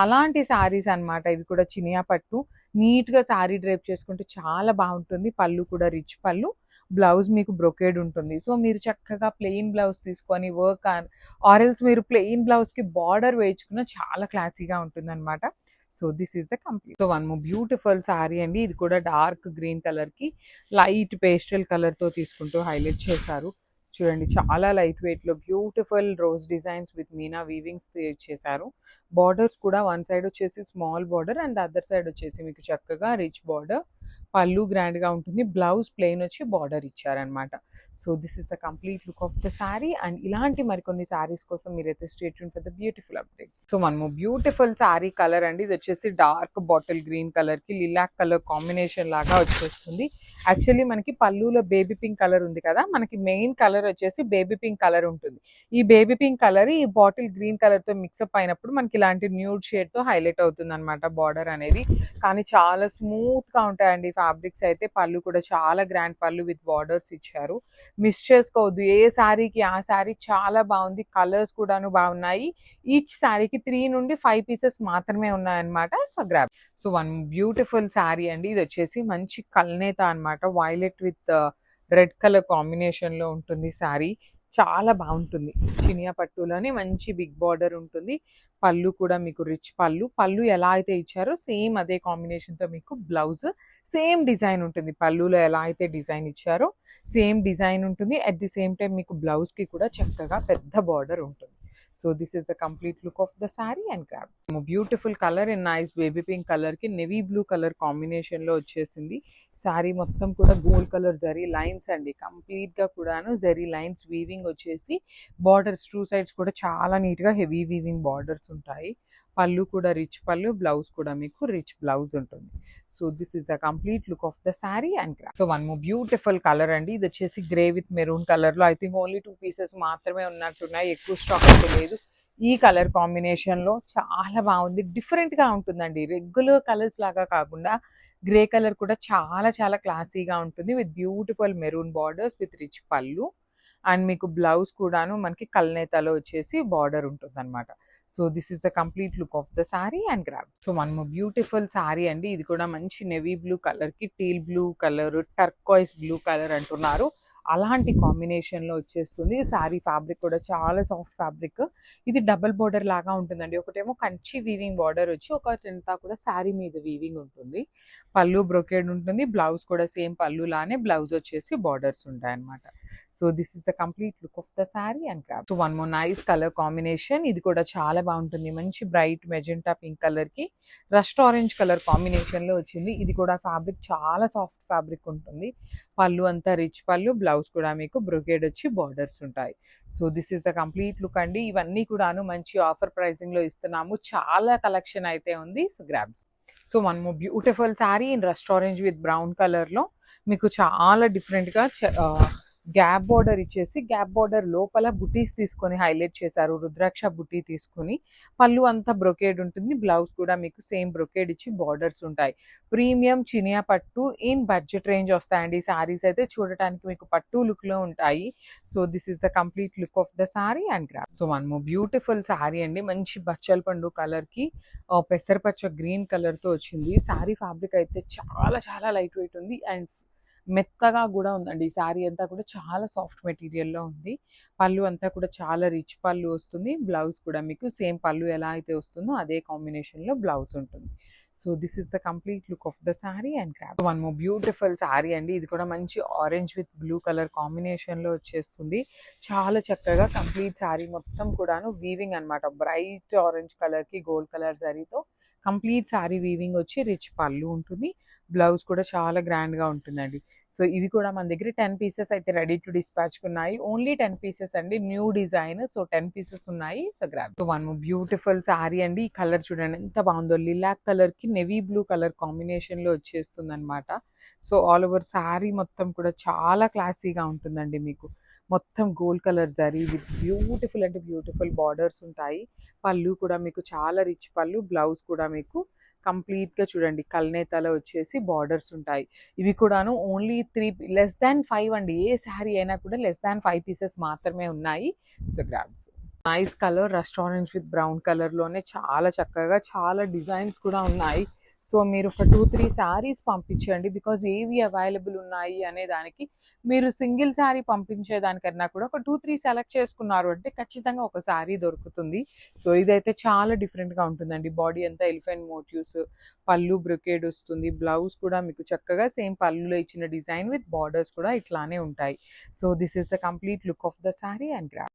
అలాంటి శారీస్ అనమాట ఇవి కూడా. చినియా పట్టు నీట్గా శారీ డ్రైప్ చేసుకుంటే చాలా బాగుంటుంది. పళ్ళు కూడా రిచ్ పళ్ళు, బ్లౌజ్ మీకు బ్రొకేడ్ ఉంటుంది. సో మీరు చక్కగా ప్లెయిన్ బ్లౌజ్ తీసుకొని వర్క్ ఆర్ఎల్స్ మీరు ప్లెయిన్ బ్లౌజ్కి బార్డర్ వేయించుకున్న చాలా క్లాసీగా ఉంటుంది అనమాట. So this is the complete. So one more beautiful sari అండి. ఇది కూడా డార్క్ గ్రీన్ కలర్కి లైట్ పేస్టల్ కలర్తో తీసుకుంటూ హైలైట్ చేశారు. చూడండి చాలా లైట్ వెయిట్లో beautiful rose designs with meena weavings చేశారు. బార్డర్స్ కూడా వన్ సైడ్ వచ్చేసి small border and other side వచ్చేసి మీకు చక్కగా రిచ్ బార్డర్. పళ్ళు గ్రాండ్గా ఉంటుంది. బ్లౌజ్ ప్లెయిన్ వచ్చి బార్డర్ ఇచ్చారనమాట. So this is the complete look of the sari. And ఇలాంటి మరికొన్ని శారీస్ కోసం మీరైతే stay tune for the beautiful updates. So మనము బ్యూటిఫుల్ శారీ కలర్ అండి. ఇది వచ్చేసి డార్క్ బాటిల్ గ్రీన్ కలర్కి లిలాక్ కలర్ కాంబినేషన్ లాగా వచ్చేస్తుంది. యాక్చువల్లీ మనకి పళ్ళులో బేబీ పింక్ కలర్ ఉంది కదా, మనకి మెయిన్ కలర్ వచ్చేసి బేబీ పింక్ కలర్ ఉంటుంది. ఈ బేబీ పింక్ కలర్ ఈ బాటిల్ గ్రీన్ కలర్తో మిక్సప్ అయినప్పుడు మనకి ఇలాంటి న్యూడ్ షేడ్తో హైలైట్ అవుతుంది అనమాట బార్డర్ అనేది. కానీ చాలా స్మూత్గా ఉంటాయండి ఫ్యాబ్రిక్స్ అయితే. పళ్ళు కూడా చాలా గ్రాండ్ పళ్ళు విత్ బార్డర్స్ ఇచ్చారు. మిస్ చేసుకోవద్దు. ఏ శారీకి ఆ శారీ చాలా బాగుంది. కలర్స్ కూడాను బాగున్నాయి. ఈచ్ శారీకి 3 నుండి 5 పీసెస్ మాత్రమే ఉన్నాయన్నమాట. So grab. So one beautiful sari అండి. ఇది వచ్చేసి మంచి కల్నేత అనమాట. వైలెట్ విత్ రెడ్ కలర్ కాంబినేషన్లో ఉంటుంది శారీ. చాలా బాగుంటుంది. చినియా పట్టులోనే మంచి బిగ్ బార్డర్ ఉంటుంది. పళ్ళు కూడా మీకు రిచ్ పళ్ళు. పళ్ళు ఎలా అయితే ఇచ్చారో సేమ్ అదే కాంబినేషన్తో మీకు బ్లౌజ్ సేమ్ డిజైన్ ఉంటుంది. పళ్ళులో ఎలా అయితే డిజైన్ ఇచ్చారో సేమ్ డిజైన్ ఉంటుంది. అట్ ది సేమ్ టైం మీకు బ్లౌజ్కి కూడా చక్కగా పెద్ద బార్డర్ ఉంటుంది. So this is the complete look of the sari and crafts. Beautiful colour in nice baby pink కలర్కి నెవీ బ్లూ కలర్ కాంబినేషన్లో వచ్చేసింది. శారీ మొత్తం కూడా గోల్డ్ కలర్ జరీ లైన్స్ అండి. కంప్లీట్గా కూడాను జరీ లైన్స్ వీవింగ్ వచ్చేసి బార్డర్స్ 2 సైడ్స్ కూడా చాలా నీట్గా హెవీ వీవింగ్ బార్డర్స్ ఉంటాయి. పళ్ళు కూడా రిచ్ పళ్ళు, బ్లౌజ్ కూడా మీకు రిచ్ బ్లౌజ్ ఉంటుంది. So this is the complete look of the sari and craft. So one more beautiful colour అండి. ఇది వచ్చేసి గ్రే విత్ మెరూన్ కలర్లో. ఐ థింక్ ఓన్లీ 2 పీసెస్ మాత్రమే ఉన్నట్టున్నాయి. ఎక్కువ స్టాక్ అయితే లేదు. ఈ కలర్ కాంబినేషన్లో చాలా బాగుంది. డిఫరెంట్గా ఉంటుందండి. రెగ్యులర్ కలర్స్ లాగా కాకుండా గ్రే కలర్ కూడా చాలా చాలా క్లాసీగా ఉంటుంది with beautiful maroon borders with rich పళ్ళు. అండ్ మీకు బ్లౌజ్ కూడాను మనకి కల్నేతలో వచ్చేసి బార్డర్ ఉంటుంది అనమాట. So this is the complete look of the sari and grab. So one more beautiful sari అండి. ఇది కూడా మంచి నెవీ బ్లూ కలర్కి teal blue colour, turquoise blue colour అంటున్నారు, అలాంటి కాంబినేషన్లో వచ్చేస్తుంది. శారీ ఫ్యాబ్రిక్ కూడా చాలా సాఫ్ట్ ఫ్యాబ్రిక్. ఇది డబుల్ బోర్డర్ లాగా ఉంటుందండి. ఒకటేమో కంచి వీవింగ్ బార్డర్ వచ్చి ఒకటంతా కూడా శారీ మీద వీవింగ్ ఉంటుంది. పళ్ళు బ్రొకేడ్ ఉంటుంది, బ్లౌజ్ కూడా సేమ్ పళ్ళు లానే బ్లౌజ్ వచ్చేసి బార్డర్స్ ఉంటాయి అన్నమాట. So this is the complete look of the sari and craft. So one more nice colour combination. ఇది కూడా చాలా బాగుంటుంది. మంచి బ్రైట్ మెజెంటా పింక్ కలర్ కి రస్ట్ ఆరెంజ్ కలర్ కాంబినేషన్ లో వచ్చింది. ఇది కూడా ఫ్యాబ్రిక్ చాలా సాఫ్ట్ ఫ్యాబ్రిక్ ఉంటుంది. పళ్ళు అంతా రిచ్ పళ్ళు, బ్లౌజ్ కూడా మీకు బ్రొకేడ్ వచ్చి బార్డర్స్ ఉంటాయి. So this is the complete look అండి. ఇవన్నీ కూడాను మంచి ఆఫర్ ప్రైసింగ్ లో ఇస్తున్నాము. చాలా కలెక్షన్ అయితే ఉంది. So grabs. So one more beautiful sari in rust orange with brown colour లో మీకు చాలా డిఫరెంట్ గా గ్యాప్ బార్డర్ ఇచ్చేసి, గ్యాప్ బార్డర్ లోపల బుటీస్ తీసుకొని హైలైట్ చేశారు. రుద్రాక్ష బుటీ తీసుకుని పళ్ళు అంతా బ్రొకేడ్ ఉంటుంది, బ్లౌజ్ కూడా మీకు సేమ్ బ్రొకేడ్ ఇచ్చి బార్డర్స్ ఉంటాయి. ప్రీమియం చినియా పట్టు ఇన్ బడ్జెట్ రేంజ్ వస్తాయండి. శారీస్ అయితే చూడటానికి మీకు పట్టు లుక్ లో ఉంటాయి. So this is the complete look of the sari and graph. So one more beautiful sari అండి. మంచి బచ్చల పండు కలర్ కి పెసరపచ్చ గ్రీన్ కలర్ తో వచ్చింది. శారీ ఫ్యాబ్రిక్ అయితే చాలా చాలా లైట్ వెయిట్ ఉంది అండ్ మెత్తగా కూడా ఉందండి. ఈ శారీ అంతా కూడా చాలా సాఫ్ట్ మెటీరియల్లో ఉంది. పళ్ళు అంతా కూడా చాలా రిచ్ పళ్ళు వస్తుంది. బ్లౌజ్ కూడా మీకు సేమ్ పళ్ళు ఎలా అయితే వస్తుందో అదే కాంబినేషన్లో బ్లౌజ్ ఉంటుంది. So this is the complete look of the sari and craft. One more beautiful sari అండి. ఇది కూడా మంచి ఆరెంజ్ విత్ బ్లూ కలర్ కాంబినేషన్లో వచ్చేస్తుంది. చాలా చక్కగా కంప్లీట్ శారీ మొత్తం కూడాను వీవింగ్ అనమాట. బ్రైట్ ఆరెంజ్ కలర్కి గోల్డ్ కలర్ జరీతో కంప్లీట్ శారీ వీవింగ్ వచ్చి రిచ్ పళ్ళు ఉంటుంది. బ్లౌజ్ కూడా చాలా గ్రాండ్గా ఉంటుందండి. సో ఇవి కూడా మన దగ్గర 10 పీసెస్ అయితే రెడీ టు డిస్పాచ్ ఉన్నాయి. ఓన్లీ 10 పీసెస్ అండి, న్యూ డిజైన్. సో 10 పీసెస్ ఉన్నాయి. So grab. So one beautiful sari అండి. ఈ కలర్ చూడండి ఎంత బాగుందో. లిలాక్ కలర్ కి నెవీ బ్లూ కలర్ కాంబినేషన్ లో వచ్చేస్తుంది అనమాట. సో ఆల్ ఓవర్ శారీ మొత్తం కూడా చాలా క్లాసీగా ఉంటుందండి. మీకు మొత్తం gold colour zari with beautiful అంటే బ్యూటిఫుల్ బార్డర్స్ ఉంటాయి. పళ్ళు కూడా మీకు చాలా రిచ్ పళ్ళు, బ్లౌజ్ కూడా మీకు కంప్లీట్గా చూడండి కల్నేతలో వచ్చేసి బార్డర్స్ ఉంటాయి. ఇవి కూడాను ఓన్లీ 3 లెస్ దాన్ 5 అండి. ఏ శారీ అయినా కూడా లెస్ దాన్ 5 పీసెస్ మాత్రమే ఉన్నాయి. So grabs. Nice colour rust orange with brown కలర్లోనే చాలా చక్కగా చాలా డిజైన్స్ కూడా ఉన్నాయి. సో మీరు ఒక 2-3 శారీస్ పంపించండి. బికాజ్ ఏవి అవైలబుల్ ఉన్నాయి అనే దానికి మీరు సింగిల్ శారీ పంపించేదానికన్నా కూడా ఒక 2-3 సెలెక్ట్ చేసుకున్నారు అంటే ఖచ్చితంగా ఒక శారీ దొరుకుతుంది. సో ఇదైతే చాలా డిఫరెంట్గా ఉంటుందండి. బాడీ అంతా ఎలిఫెంట్ మోటివ్స్, పళ్ళు బ్రొకేడ్ వస్తుంది, బ్లౌజ్ కూడా మీకు చక్కగా సేమ్ పళ్ళులో ఇచ్చిన డిజైన్ విత్ బార్డర్స్ కూడా ఇట్లానే ఉంటాయి. So this is the complete look of the sari and graph.